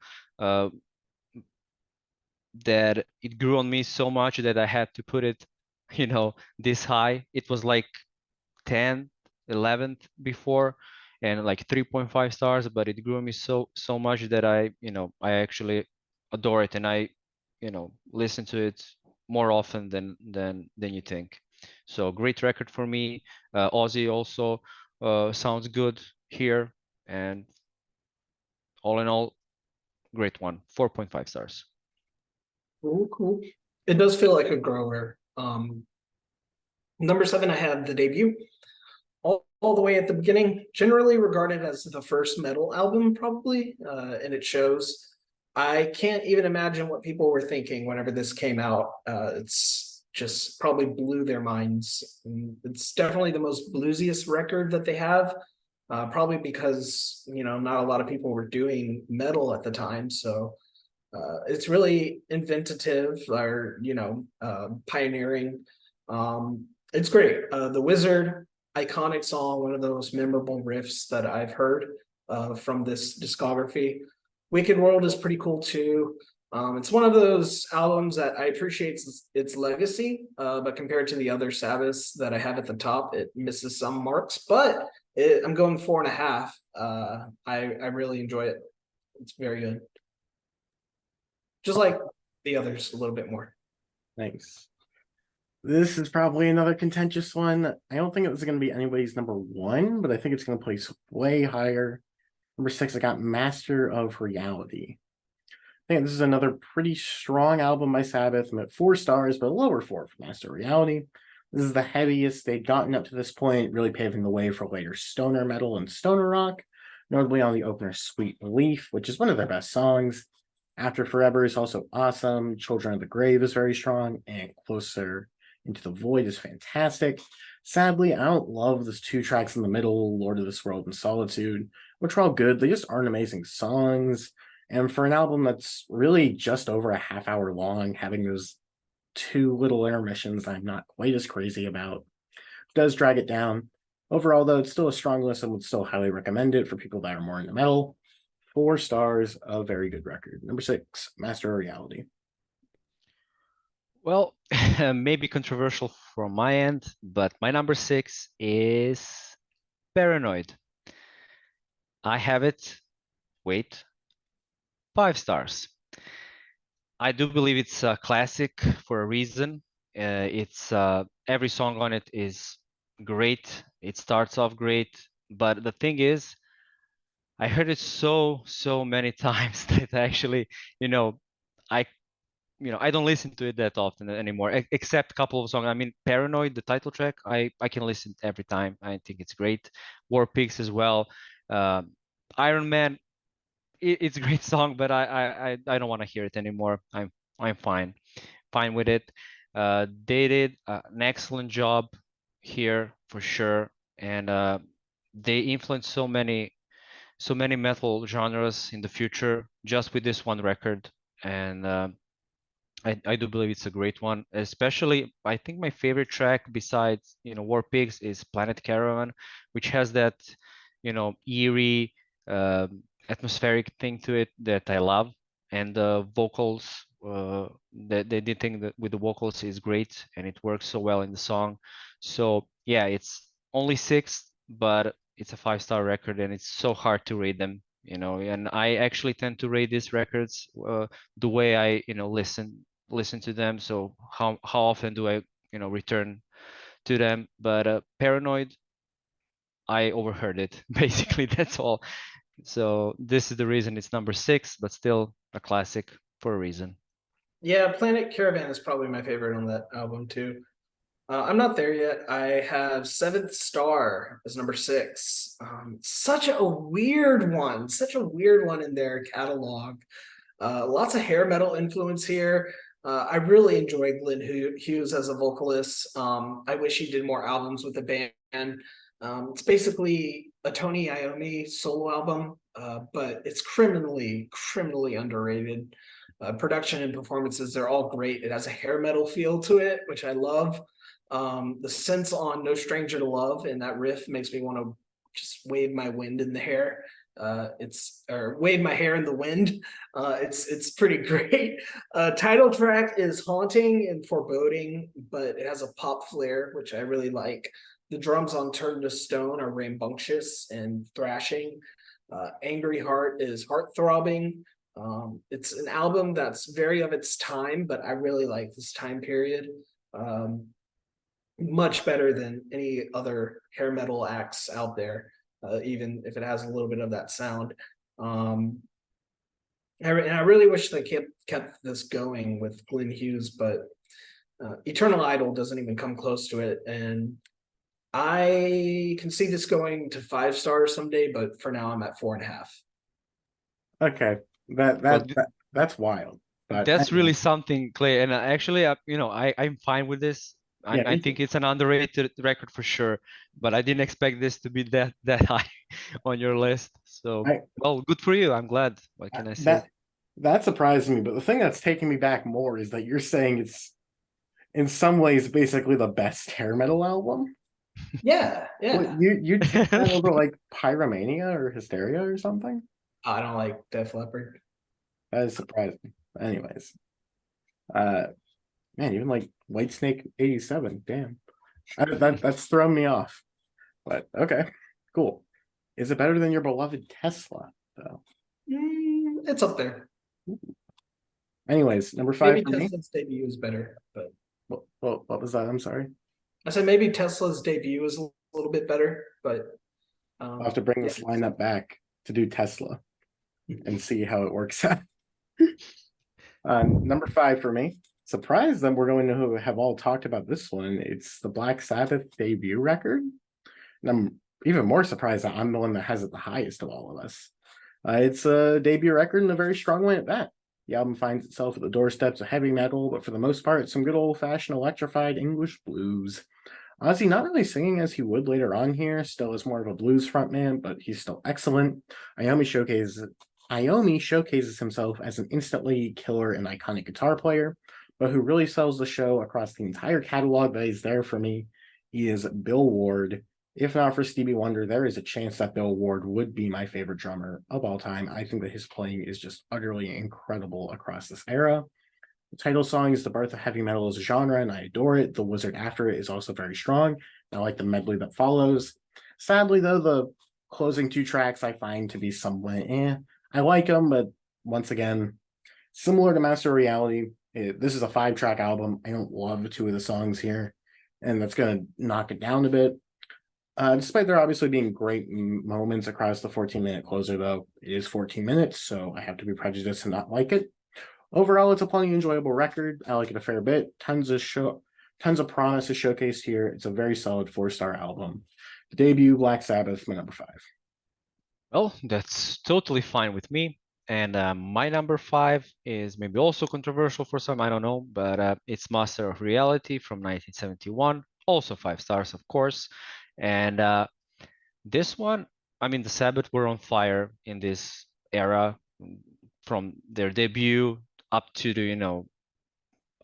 S2: that it grew on me so much that I had to put it, this high. It was like 10th, 11th before, and like 3.5 stars, but it grew on me so much that I actually adore it, and I listen to it more often than you think. So great record for me. Ozzy also sounds good here, and all in all, great one. 4.5 stars.
S3: Cool. It does feel like a grower. Number 7, I have The Debut. All the way at the beginning, generally regarded as the first metal album, probably, and it shows. I can't even imagine what people were thinking whenever this came out. It's just probably blew their minds. And it's definitely the most bluesiest record that they have, probably because, you know, not a lot of people were doing metal at the time. So it's really inventative, or, you know, pioneering. It's great. The Wizard, iconic song, one of the most memorable riffs that I've heard from this discography. Wicked World is pretty cool too. It's one of those albums that I appreciate its legacy, but compared to the other Sabbaths that I have at the top, it misses some marks. But I'm going 4.5. I really enjoy it. It's very good. Just like the others a little bit more.
S1: Thanks. This is probably another contentious one. I don't think it was going to be anybody's number 1, but I think it's going to place way higher. Number 6, I got Master of Reality. I think this is another pretty strong album by Sabbath. I'm at 4 stars, but a lower 4 for Master of Reality. This is the heaviest they'd gotten up to this point, really paving the way for later stoner metal and stoner rock, notably on the opener Sweet Relief, which is one of their best songs. After Forever is also awesome. Children of the Grave is very strong, and Closer into the Void is fantastic. Sadly, I don't love those 2 tracks in the middle, Lord of this World and Solitude, which are all good. They just aren't amazing songs. And for an album that's really just over a half hour long, having those 2 little intermissions I'm not quite as crazy about does drag it down. Overall, though, it's still a strong list and would still highly recommend it for people that are more into metal. 4 stars, a very good record. Number 6, Master of Reality.
S2: Well, maybe controversial from my end, but my number 6 is Paranoid. I have it, wait, 5 stars. I do believe it's a classic for a reason. It's every song on it is great. It starts off great, but the thing is, I heard it so many times that actually, I don't listen to it that often anymore, except a couple of songs. I mean, Paranoid, the title track, I can listen every time. I think it's great. War Pigs as well. Iron Man, it's a great song, but I don't want to hear it anymore. I'm fine with it. They did an excellent job here for sure, and they influenced so many metal genres in the future just with this one record. And I do believe it's a great one. Especially, I think my favorite track besides War Pigs is Planet Caravan, which has that eerie atmospheric thing to it that I love. And the vocals, they did think that with the vocals is great, and it works so well in the song. So yeah, it's only 6, but it's a 5-star record, and it's so hard to rate them. And I actually tend to rate these records the way I listen to them. So how often do I return to them? But Paranoid, I overheard it. Basically, that's all. So this is the reason it's number 6, but still a classic for a reason.
S3: Yeah, Planet Caravan is probably my favorite on that album too. I'm not there yet. I have 7th Star as number 6. Such a weird one in their catalog. Lots of hair metal influence here. I really enjoy Glenn Hughes as a vocalist. I wish he did more albums with the band. It's basically a Tony Iommi solo album, but it's criminally underrated. Production and performances, they're all great. It has a hair metal feel to it, which I love. The sense on No Stranger to Love and that riff makes me want to just wave my wind in the hair. Wave my hair in the wind. It's pretty great. Title track is haunting and foreboding, but it has a pop flair, which I really like. The drums on Turn to Stone are rambunctious and thrashing. Angry Heart is heart-throbbing. It's an album that's very of its time, but I really like this time period. Much better than any other hair metal acts out there, even if it has a little bit of that sound. And I really wish they kept this going with Glenn Hughes, but Eternal Idol doesn't even come close to it. And I can see this going to 5 stars someday, but for now I'm at 4.5.
S1: Okay, that's wild. But
S2: That's
S1: anyway,
S2: really something, Clay. And actually, I'm fine with this.
S1: yeah,
S2: I
S1: me too.
S2: think it's an underrated record for sure, but I didn't expect this to be that high on your list. So,
S1: I,
S2: well, good for you. I'm glad. What can I say?
S1: that surprised me. But the thing that's taking me back more is that you're saying it's in some ways basically the best hair metal album.
S3: Yeah,
S1: What
S3: yeah.
S1: you'd take that over like Pyromania or Hysteria or something?
S3: I don't like Def Leppard.
S1: That is surprising. Anyways, uh, man, even like Whitesnake 87, damn, that's thrown me off. But okay, cool. Is it better than your beloved Tesla though?
S3: It's up there.
S1: Anyways, number five
S3: Maybe
S1: for me.
S3: Tesla's debut is better, but
S1: What was that? I'm sorry.
S3: I said maybe Tesla's debut is a little bit better, but
S1: I'll have to bring this lineup back to do Tesla and see how it works out. Number five for me. Surprised that we're going to have all talked about this one. It's the Black Sabbath debut record. And I'm even more surprised that I'm the one that has it the highest of all of us. It's a debut record and a very strong one at that. The album finds itself at the doorsteps of heavy metal, but for the most part, it's some good old-fashioned electrified English blues. Ozzy not really singing as he would later on here, still is more of a blues frontman, but he's still excellent. Iommi showcases himself as an instantly killer and iconic guitar player, but who really sells the show across the entire catalog that is there for me. He is Bill Ward. If not for Stevie Wonder, there is a chance that Bill Ward would be my favorite drummer of all time. I think that his playing is just utterly incredible across this era. The title song is the birth of heavy metal as a genre, and I adore it. The wizard after it is also very strong. I like the medley that follows. Sadly, though, the closing two tracks I find to be somewhat I like them, but once again, similar to Master of Reality, this is a 5-track album. I don't love 2 of the songs here, and that's going to knock it down a bit. Despite there obviously being great moments across the 14-minute closer, though, it is 14 minutes, so I have to be prejudiced and not like it. Overall, it's a plenty enjoyable record. I like it a fair bit. Tons of promise is showcased here. It's a very solid 4-star album. The debut, Black Sabbath, my number 5.
S2: Well, that's totally fine with me. And my number 5 is maybe also controversial for some, I don't know, but it's Master of Reality from 1971, also 5 stars, of course. And this one, I mean, the Sabbath were on fire in this era from their debut up to the,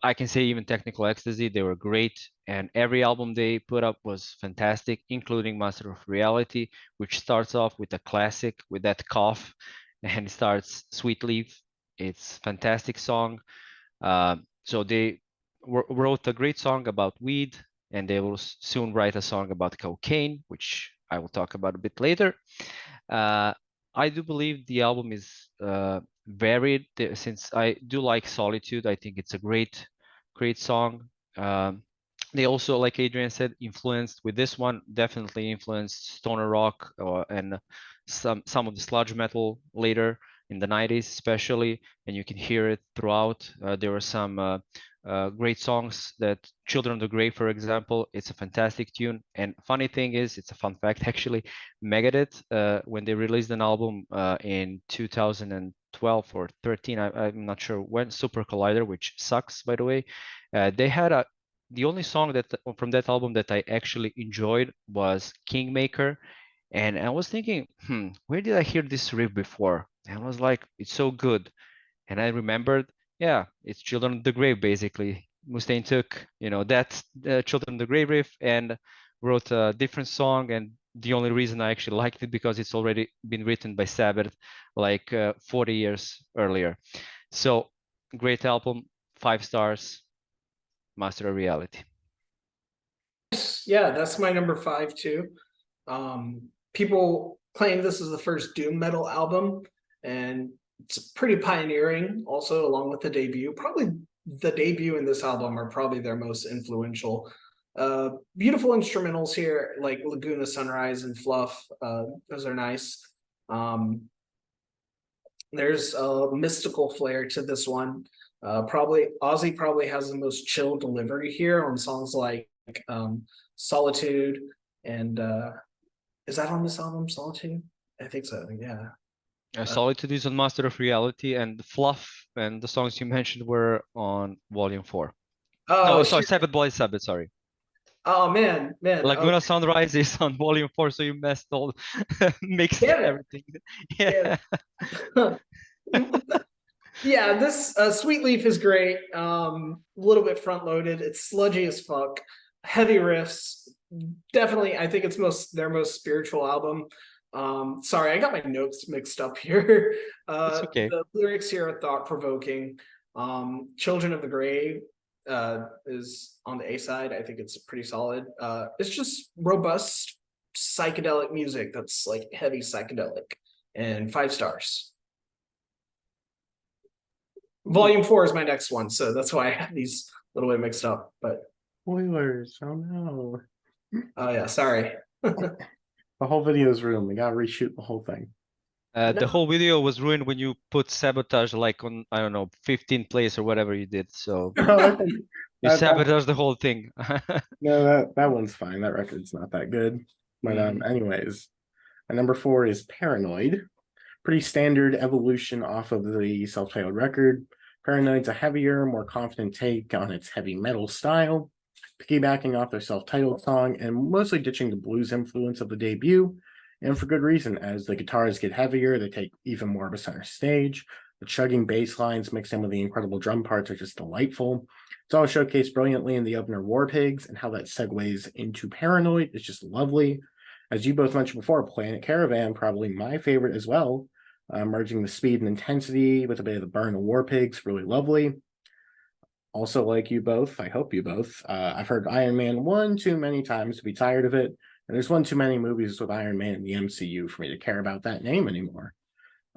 S2: I can say even Technical Ecstasy, they were great. And every album they put up was fantastic, including Master of Reality, which starts off with a classic with that cough and it starts Sweet Leaf. It's a fantastic song. So they wrote a great song about weed, and they will soon write a song about cocaine, which I will talk about a bit later. I do believe the album is varied. Since I do like Solitude, I think it's a great song. They also, like Adrian said, influenced with this one, definitely influenced stoner rock and some of the sludge metal later in the 90s especially, and you can hear it throughout. There were some great songs that Children of the Grave, for example, it's a fantastic tune. And funny thing is, it's a fun fact actually, Megadeth, when they released an album in 2012 or 13, I'm not sure when, Super Collider, which sucks by the way, they had the only song that from that album that I actually enjoyed was Kingmaker. And I was thinking, where did I hear this riff before? And I was like, it's so good. And I remembered, yeah, it's Children of the Grave, basically. Mustaine took, that Children of the Grave riff and wrote a different song. And the only reason I actually liked it because it's already been written by Sabbath like 40 years earlier. So great album, 5 stars, Master of Reality.
S3: Yeah, that's my number 5 too. People claim this is the first doom metal album, and it's pretty pioneering also, along with the debut. Probably the debut and this album are probably their most influential. Beautiful instrumentals here, like Laguna Sunrise and Fluff. Those are nice. There's a mystical flair to this one. Ozzy probably has the most chill delivery here on songs like Solitude, and is that on this album, Solitude? I think so, yeah.
S2: Solitude is on Master of Reality, and Fluff and the songs you mentioned were on Volume 4.
S3: Oh,
S2: No, sorry,
S3: shit.
S2: Sabbath, sorry.
S3: Oh man.
S2: Laguna Sunrise is on Volume 4, so you messed all, mixed
S3: Damn it.
S2: everything.
S3: Damn
S2: Yeah.
S3: it. Yeah, this Sweet Leaf is great. A little bit front loaded. It's sludgy as fuck. Heavy riffs. Definitely, I think it's their most spiritual album. Sorry, I got my notes mixed up here.
S2: It's okay.
S3: The lyrics here are thought provoking. Children of the Grave is on the A side. I think it's pretty solid. It's just robust psychedelic music that's like heavy psychedelic, and 5 stars. Volume 4 is my next one, so that's why I have these a little bit mixed up. But
S1: Spoilers. Oh no.
S3: oh yeah, sorry.
S1: The whole video is ruined. We gotta reshoot the whole thing.
S2: The whole video was ruined when you put Sabotage like on, I don't know, 15th place or whatever you did. So
S1: I think
S2: you sabotaged the whole thing.
S1: no, that one's fine. That record's not that good. But anyways, and number 4 is Paranoid. Pretty standard evolution off of the self-titled record. Paranoid's a heavier, more confident take on its heavy metal style, piggybacking off their self-titled song and mostly ditching the blues influence of the debut, and for good reason. As the guitars get heavier, they take even more of a center stage. The chugging bass lines mixed in with the incredible drum parts are just delightful. It's all showcased brilliantly in the opener War Pigs, and how that segues into Paranoid is just lovely. As you both mentioned before, Planet Caravan, probably my favorite as well. Merging the speed and intensity with a bit of the burn of War Pigs, really lovely. Also, like you both, I hope you both, I've heard Iron Man 1 too many times to be tired of it, and there's one too many movies with Iron Man in the MCU for me to care about that name anymore.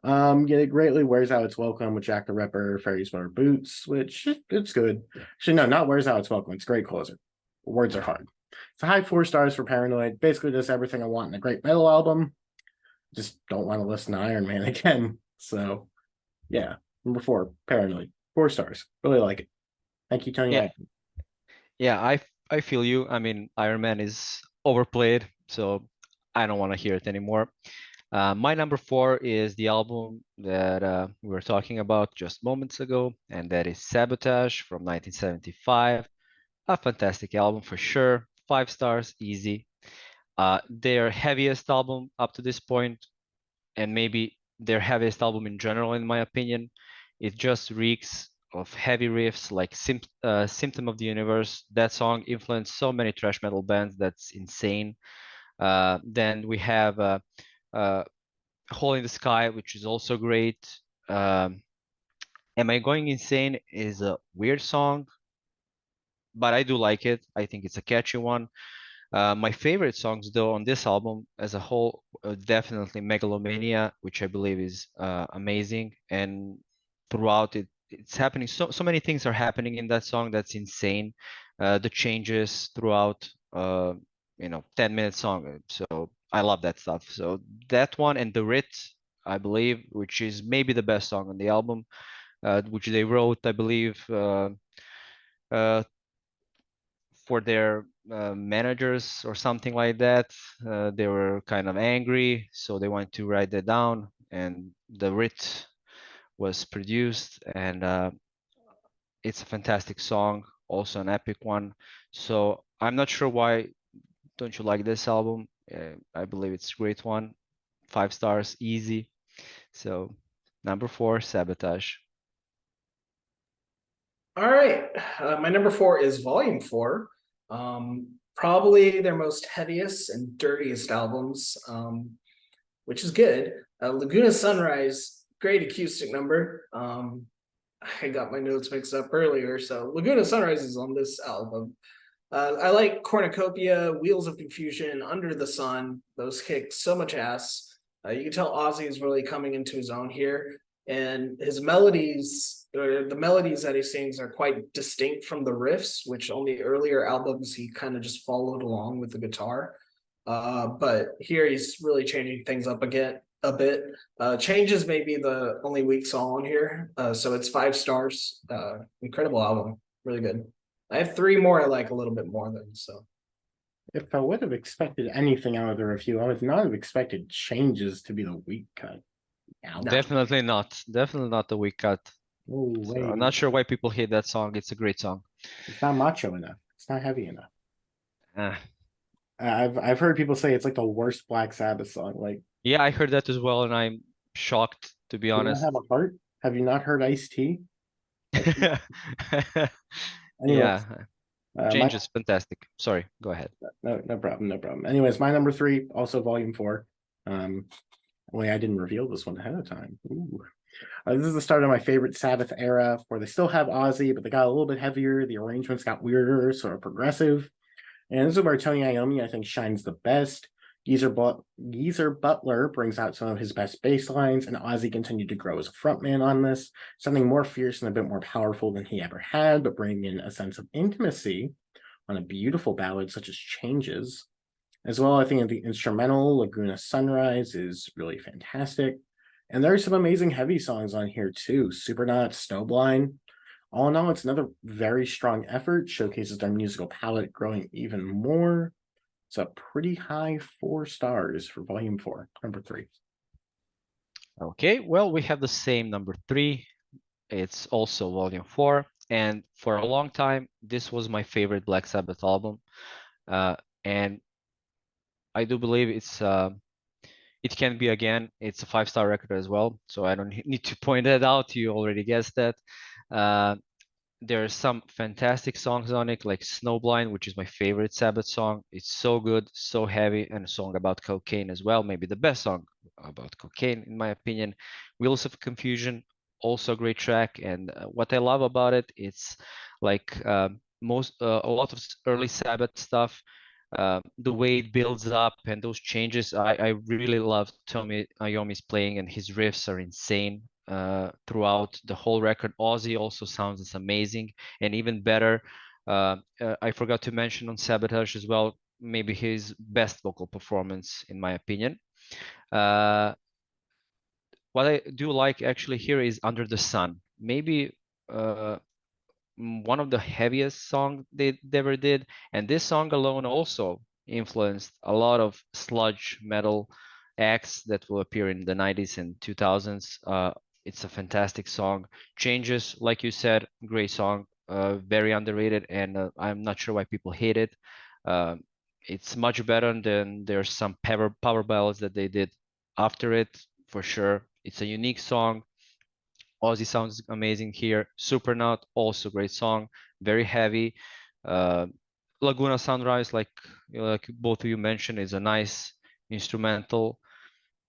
S1: Yet it greatly wears out its welcome with Jack the Ripper, Fairies Wear Boots, which it's good. Actually, no, not wears out its welcome. It's a great closer. Words are hard. It's a high 4 stars for Paranoid. Basically does everything I want in a great metal album. Just don't want to listen to Iron Man again. So, yeah, number 4, Paranoid, 4 stars. Really like it. Thank you, Tony.
S2: Yeah, I feel you. I mean, Iron Man is overplayed, so I don't want to hear it anymore. My number 4 is the album that we were talking about just moments ago, and that is Sabotage from 1975. A fantastic album for sure. 5 stars, easy. Their heaviest album up to this point, and maybe their heaviest album in general, in my opinion. It just reeks of heavy riffs like Symptom of the Universe. That song influenced so many thrash metal bands. That's insane. Then we have Hole in the Sky, which is also great. Am I Going Insane is a weird song, but I do like it. I think it's a catchy one. My favorite songs, though, on this album as a whole, definitely Megalomania, which I believe is amazing. And throughout it, it's happening. So many things are happening in that song. That's insane. The changes throughout, 10-minute song. So I love that stuff. So that one and The Writ, I believe, which is maybe the best song on the album, which they wrote, I believe, for their managers or something like that. They were kind of angry, so they wanted to write that down, and The Writ was produced, and it's a fantastic song, also an epic one. So I'm not sure why don't you like this album. I believe it's a great one. 5 stars, easy. So number 4, Sabotage.
S3: All right, my number 4 is Volume 4. Probably their most heaviest and dirtiest albums, which is good. Laguna Sunrise, great acoustic number. I got my notes mixed up earlier, so Laguna Sunrise is on this album. I like Cornucopia, Wheels of Confusion, Under the Sun. Those kick so much ass. You can tell Ozzy is really coming into his own here, and his melodies, or the melodies that he sings, are quite distinct from the riffs, which on the earlier albums he kind of just followed along with the guitar. But here he's really changing things up again a bit. Changes may be the only weak song on here, so it's 5 stars. Incredible album, really good. I have 3 more I like a little bit more than, so.
S1: If I would have expected anything out of the review, I would not have expected Changes to be the weak cut.
S3: No.
S2: Definitely not. Definitely not the weak cut.
S1: Oh,
S2: So
S1: wait.
S2: I'm not sure why people hate that song. It's a great song.
S1: It's not macho enough. It's not heavy enough.
S2: Ah.
S1: I've heard people say it's like the worst Black Sabbath song. Like,
S2: Yeah, I heard that as well, and I'm shocked, to be
S1: you don't
S2: honest.
S1: have a heart? Have you not heard Ice-T? Anyways,
S2: Yeah,
S1: my
S2: Change is fantastic. Sorry, go ahead.
S1: no problem, no problem. Anyways, my number 3, also volume 4. Wait, I didn't reveal this one ahead of time. Ooh. This is the start of my favorite Sabbath era, where they still have Ozzy, but they got a little bit heavier. The arrangements got weirder, sort of progressive. And this is where Tony Iommi, I think, shines the best. Geezer Butler brings out some of his best bass lines, and Ozzy continued to grow as a frontman on this, something more fierce and a bit more powerful than he ever had, but bringing in a sense of intimacy on a beautiful ballad such as Changes. As well, I think the instrumental Laguna Sunrise is really fantastic. And there are some amazing heavy songs on here too. Supernaut, Snowblind. All in all, it's another very strong effort, showcases their musical palette growing even more. It's a pretty high 4 stars for volume 4, number 3.
S2: Okay, well, we have the same number 3. It's also volume 4. And for a long time, this was my favorite Black Sabbath album. And I do believe it can be again. It's a 5-star record as well. So I don't need to point that out. You already guessed that. There are some fantastic songs on it, like Snowblind, which is my favorite Sabbath song. It's so good, so heavy, and a song about cocaine as well. Maybe the best song about cocaine, in my opinion. Wheels of Confusion, also a great track. And what I love about it, it's like a lot of early Sabbath stuff. The way it builds up and those changes, I really love Tommy Iommi's playing, and his riffs are insane throughout the whole record. Ozzy also sounds amazing, and even better, I forgot to mention on Sabotage as well, maybe his best vocal performance in my opinion. What I do like actually here is Under the Sun. Maybe one of the heaviest songs they ever did, and this song alone also influenced a lot of sludge metal acts that will appear in the 90s and 2000s. It's a fantastic song. Changes, like you said, great song, very underrated, and I'm not sure why people hate it. It's much better than there's some power ballads that they did after it, for sure. It's a unique song. Ozzy sounds amazing here. Supernaut, also great song, very heavy. Uh, Laguna Sunrise, like both of you mentioned, is a nice instrumental.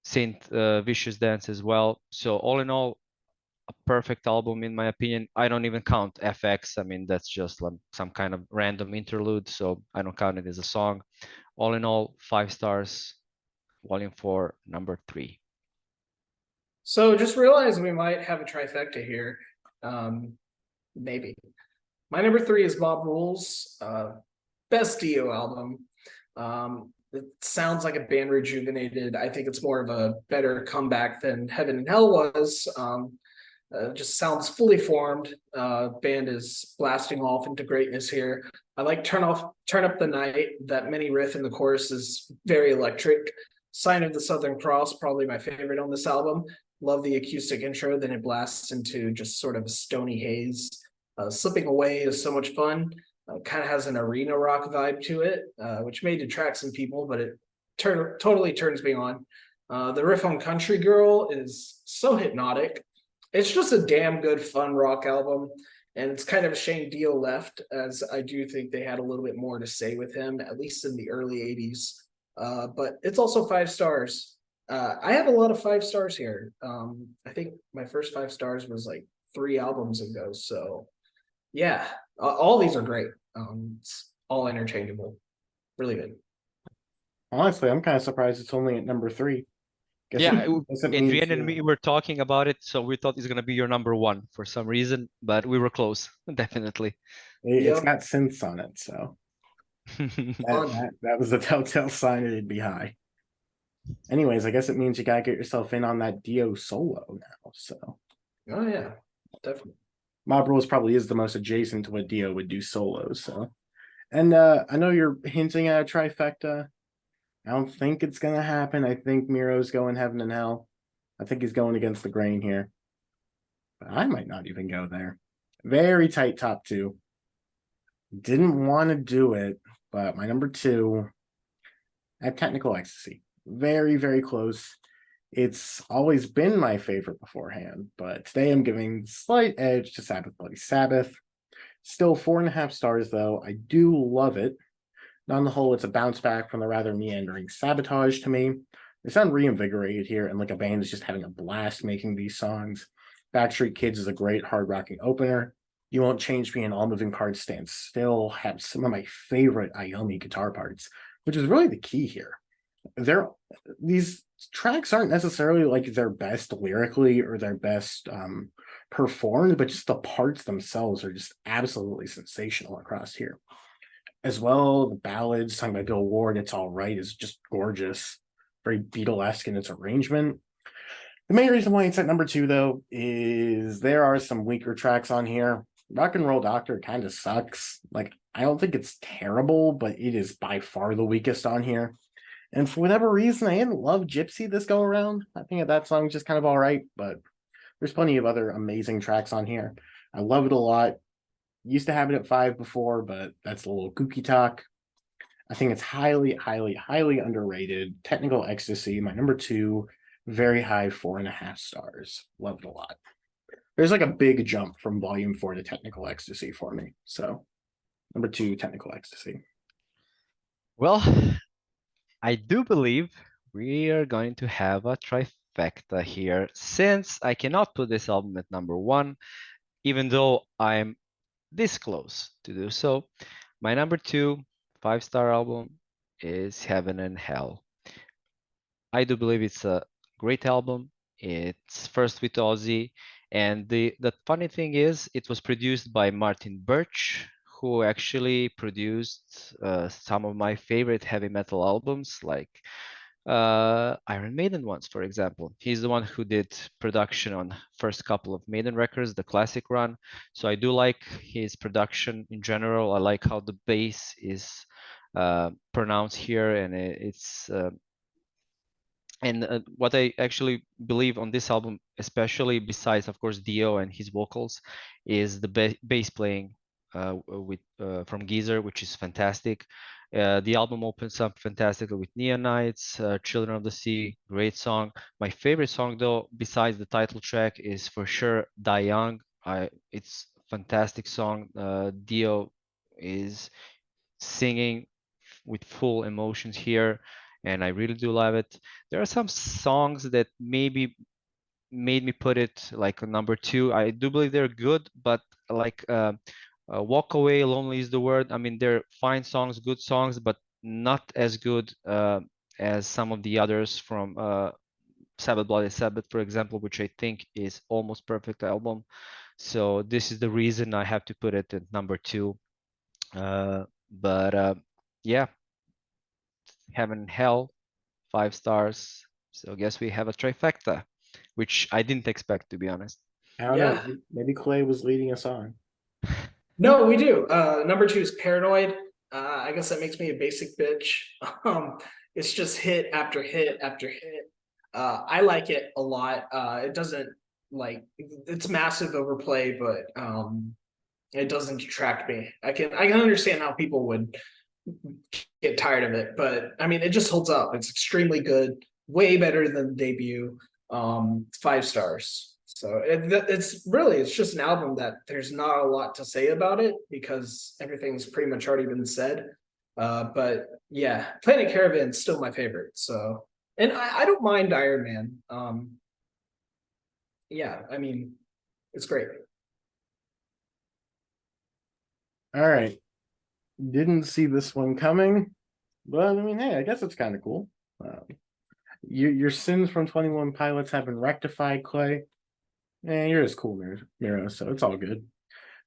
S2: Saint Vicious Dance as well. So all in all, a perfect album in my opinion. I don't even count FX. I mean, that's just like some kind of random interlude, so I don't count it as a song. All in all, 5 stars. Volume 4, number 3.
S3: So just realized we might have a trifecta here. Maybe. My number 3 is Bob Rules, best Dio album. It sounds like a band rejuvenated. I think it's more of a better comeback than Heaven and Hell was. Just sounds fully formed. Band is blasting off into greatness here. I like Turn Up the Night. That mini riff in the chorus is very electric. Sign of the Southern Cross, probably my favorite on this album. Love the acoustic intro, then it blasts into just sort of a stony haze. Slipping Away is so much fun. Kind of has an arena rock vibe to it, which may detract some people, but it totally turns me on. The riff on Country Girl is so hypnotic. It's just a damn good fun rock album, and it's kind of a shame Dio left, as I do think they had a little bit more to say with him, at least in the early 80s. But it's also 5 stars. I have a lot of 5 stars here. I think my first 5 stars was like 3 albums ago. So yeah, all these are great. It's all interchangeable. Really good.
S1: Honestly, I'm kind of surprised it's only at number 3.
S2: Yeah,
S1: Guess it means
S2: Adrian and me were talking about it, so we thought it's gonna be your number 1 for some reason, but we were close, definitely.
S1: it's
S3: Yep.
S1: got synths on it, so that was the telltale sign it'd be high. Anyways, I guess it means you gotta get yourself in on that Dio solo now. So,
S3: Oh yeah, definitely.
S1: Mob Rules probably is the most adjacent to what Dio would do solo. So, and I know you're hinting at a trifecta. I don't think it's gonna happen. I think Miro's going Heaven and Hell. I think he's going against the grain here. But I might not even go there. Very tight top two. Didn't want to do it, but my number two, I have Technical Ecstasy. Very, very close. It's always been my favorite beforehand, but today I'm giving slight edge to Sabbath Bloody Sabbath. Still 4.5 stars though. I do love it. On the whole, it's a bounce back from the rather meandering Sabotage to me. They sound reinvigorated here, and like a band is just having a blast making these songs. Backstreet Kids is a great hard rocking opener. You Won't Change Me and All Moving Parts Stand Still have some of my favorite Iommi guitar parts, which is really the key here. These tracks aren't necessarily like their best lyrically or their best performed, but just the parts themselves are just absolutely sensational across here. As well, the ballad sung by Bill Ward, It's All Right, is just gorgeous. Very Beatlesque in its arrangement. The main reason why it's at number two, though, is there are some weaker tracks on here. Rock and Roll Doctor kind of sucks. Like, I don't think it's terrible, but it is by far the weakest on here. And for whatever reason, I didn't love Gypsy this go around. I think that song's just kind of all right, but there's plenty of other amazing tracks on here. I love it a lot. Used to have it at 5 before, but that's a little kooky talk. I think it's highly, highly, highly underrated. Technical Ecstasy, my number two, very high 4.5 stars. Love it a lot. There's like a big jump from Volume 4 to Technical Ecstasy for me. So, number two, Technical Ecstasy.
S2: Well, I do believe we are going to have a trifecta here, since I cannot put this album at number one, even though I'm this close to do so. My number two 5-star album is Heaven and Hell. I do believe it's a great album. It's first with Ozzy, and the funny thing is, it was produced by Martin Birch, who actually produced some of my favorite heavy metal albums, like Iron Maiden ones, for example. He's the one who did production on first couple of Maiden records, the classic run. So I do like his production in general. I like how the bass is pronounced here, and it's and what I actually believe on this album, especially besides, of course, Dio and his vocals, is the bass playing from Geezer, which is fantastic. The album opens up fantastically with Neon Nights, Children of the Sea, great song. My favorite song, though, besides the title track, is for sure Die Young. It's a fantastic song. Dio is singing with full emotions here, and I really do love it. There are some songs that maybe made me put it like a number two. I do believe they're good, but like Walk Away, Lonely is the Word. I mean, they're fine songs, good songs, but not as good as some of the others from Sabbath Bloody Sabbath, for example, which I think is almost perfect album. So this is the reason I have to put it at number two. But yeah, Heaven and Hell, 5 stars. So I guess we have a trifecta, which I didn't expect, to be honest.
S1: I don't know. Maybe Clay was leading us on.
S3: No, we do. Number two is Paranoid. I guess that makes me a basic bitch. It's just hit after hit after hit. I like it a lot. It doesn't like it's massive overplay, but it doesn't detract me. I can understand how people would get tired of it, but I mean, it just holds up. It's extremely good, way better than the debut. 5 stars. So it's just an album that there's not a lot to say about it because everything's pretty much already been said. But yeah, Planet Caravan is still my favorite. So, and I don't mind Iron Man. Yeah, I mean, it's great.
S1: All right. Didn't see this one coming, but I mean, hey, I guess it's kind of cool. Your sins from 21 Pilots have been rectified, Clay. You're as cool, Miro, so it's all good.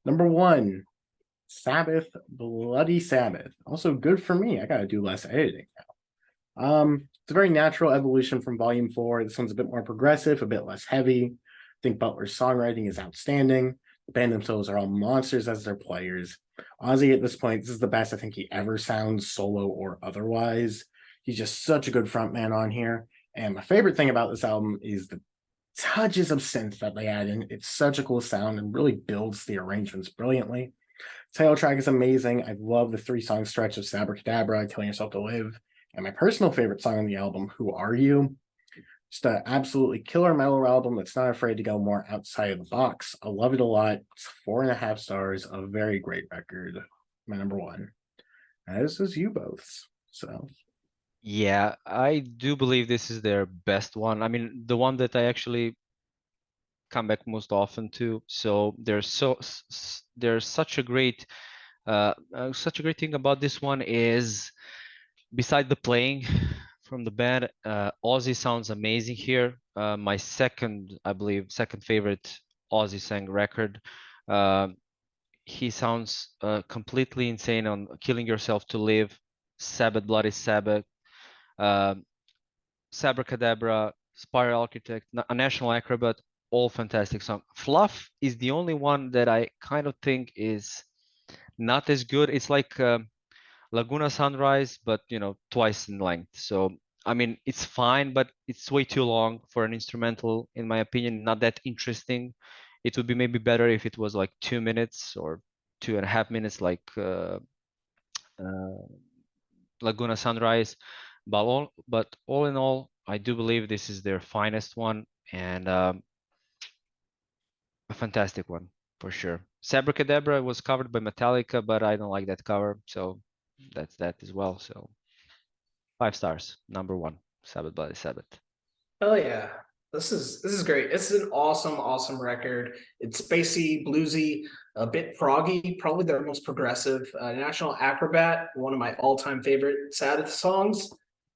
S1: Number one, Sabbath, Bloody Sabbath. Also good for me. I gotta do less editing now. It's a very natural evolution from Volume 4. This one's a bit more progressive, a bit less heavy. I think Butler's songwriting is outstanding. The band themselves are all monsters as their players. Ozzy at this point, this is the best I think he ever sounds, solo or otherwise. He's just such a good frontman on here. And my favorite thing about this album is the touches of synth that they add in. It's such a cool sound and really builds the arrangements brilliantly. Title track is amazing. I love the 3-song stretch of Sabracadabra, Killing Yourself to Live, and my personal favorite song on the album, Who Are You? Just an absolutely killer metal album that's not afraid to go more outside of the box. I love it a lot. It's 4.5 stars, a very great record. My number one. As is you both. So
S2: Yeah, I do believe this is their best one. I mean, the one that I actually come back most often to. So there's such a great thing about this one is, beside the playing from the band, Ozzy sounds amazing here. My I believe, second favorite Ozzy sang record. He sounds completely insane on Killing Yourself to Live, Sabbath, Bloody Sabbath, Sabracadabra, Spiral Architect, A National Acrobat, all fantastic songs. Fluff is the only one that I kind of think is not as good. It's like Laguna Sunrise, but twice in length. So I mean, it's fine, but it's way too long for an instrumental, in my opinion. Not that interesting. It would be maybe better if it was like 2 minutes or 2.5 minutes, like Laguna Sunrise. But all in all, I do believe this is their finest one, and a fantastic one for sure. Sabracadabra was covered by Metallica, but I don't like that cover, so that's that as well. So 5 stars, number one, Sabbath Bloody Sabbath.
S3: Oh yeah, this is great. It's an awesome record. It's spacey, bluesy, a bit proggy, probably their most progressive. National Acrobat, one of my all-time favorite Sabbath songs,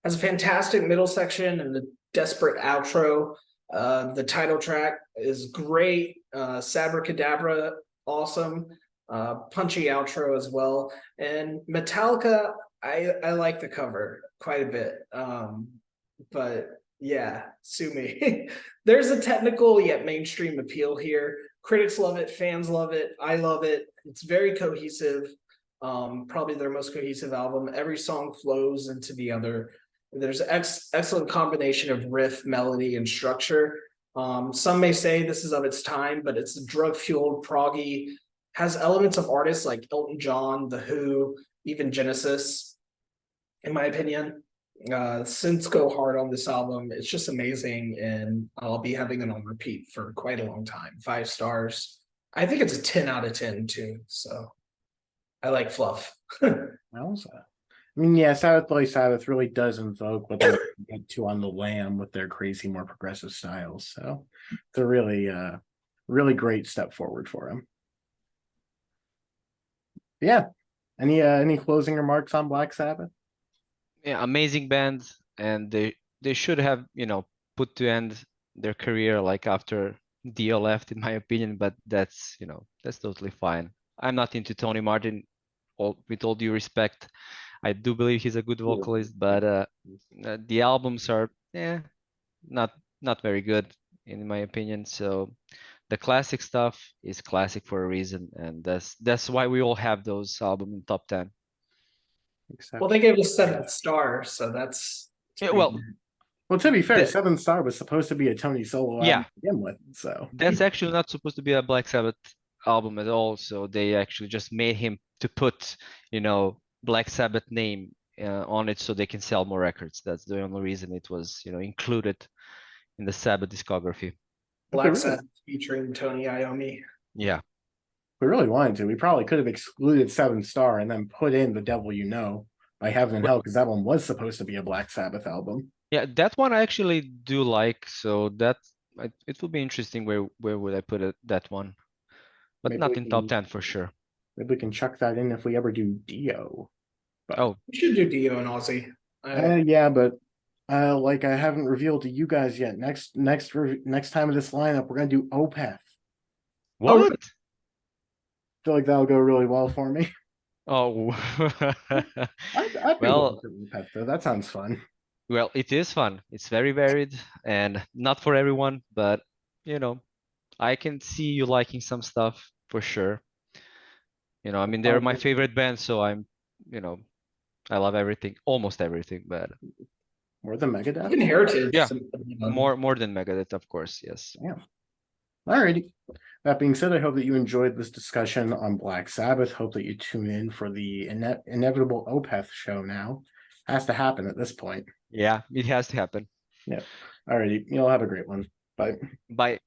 S3: has a fantastic middle section and a desperate outro. The title track is great. Sabracadabra, awesome. Punchy outro as well. And Metallica, I like the cover quite a bit. But yeah, sue me. There's a technical yet mainstream appeal here. Critics love it, fans love it, I love it. It's very cohesive. Probably their most cohesive album. Every song flows into the other. There's excellent combination of riff, melody, and structure. Some may say this is of its time, but it's drug-fueled, proggy, has elements of artists like Elton John, The Who, even Genesis, in my opinion. Synths go hard on this album. It's just amazing, and I'll be having it on repeat for quite a long time. 5 stars. I think it's a 10 out of 10 too. So I like Fluff.
S1: also, I mean, yeah, Sabbath Bloody Sabbath really does invoke what they get to on the Lamb with their crazy, more progressive styles. So it's a really great step forward for them. Yeah. Any closing remarks on Black Sabbath?
S2: Yeah, amazing band, and they should have put to end their career like after Dio left, in my opinion. But that's that's totally fine. I'm not into Tony Martin, with all due respect. I do believe he's a good vocalist, but the albums are not very good, in my opinion. So the classic stuff is classic for a reason, and that's why we all have those albums in top 10.
S3: Well, they gave us 7 stars, so that's
S2: Yeah, well,
S1: to be fair, 7 Star was supposed to be a Tony solo album to begin with, so
S2: that's actually not supposed to be a Black Sabbath album at all. So they actually just made him to put Black Sabbath name on it so they can sell more records. That's the only reason it was included in the Sabbath discography.
S3: Black Sabbath featuring Tony Iommi.
S2: Yeah.
S1: We really wanted to. We probably could have excluded 7 Star and then put in The Devil You Know by Heaven and Hell, because that one was supposed to be a Black Sabbath album.
S2: Yeah, that one I actually do like. So that it will be interesting where would I put that one, but maybe not in top 10 for sure.
S1: Maybe we can chuck that in if we ever do Dio.
S2: But
S3: we should do Dio and Ozzy.
S1: Yeah, but like I haven't revealed to you guys yet. Next time of this lineup, we're gonna do Opeth.
S2: What?
S1: I feel like that'll go really well for me.
S2: Oh,
S1: well, Opeth, though. That sounds fun.
S2: Well, it is fun. It's very varied and not for everyone, but I can see you liking some stuff for sure. I mean, they're my favorite band, so I'm, I love everything, almost everything, but
S1: More than Megadeth?
S3: Even Heritage.
S2: Yeah,
S3: um,
S2: more than Megadeth, of course, yes.
S1: Damn. Alrighty. That being said, I hope that you enjoyed this discussion on Black Sabbath. Hope that you tune in for the inevitable Opeth show now. Has to happen at this point.
S2: Yeah, it has to happen.
S1: Alrighty. You all have a great one. Bye.
S2: Bye.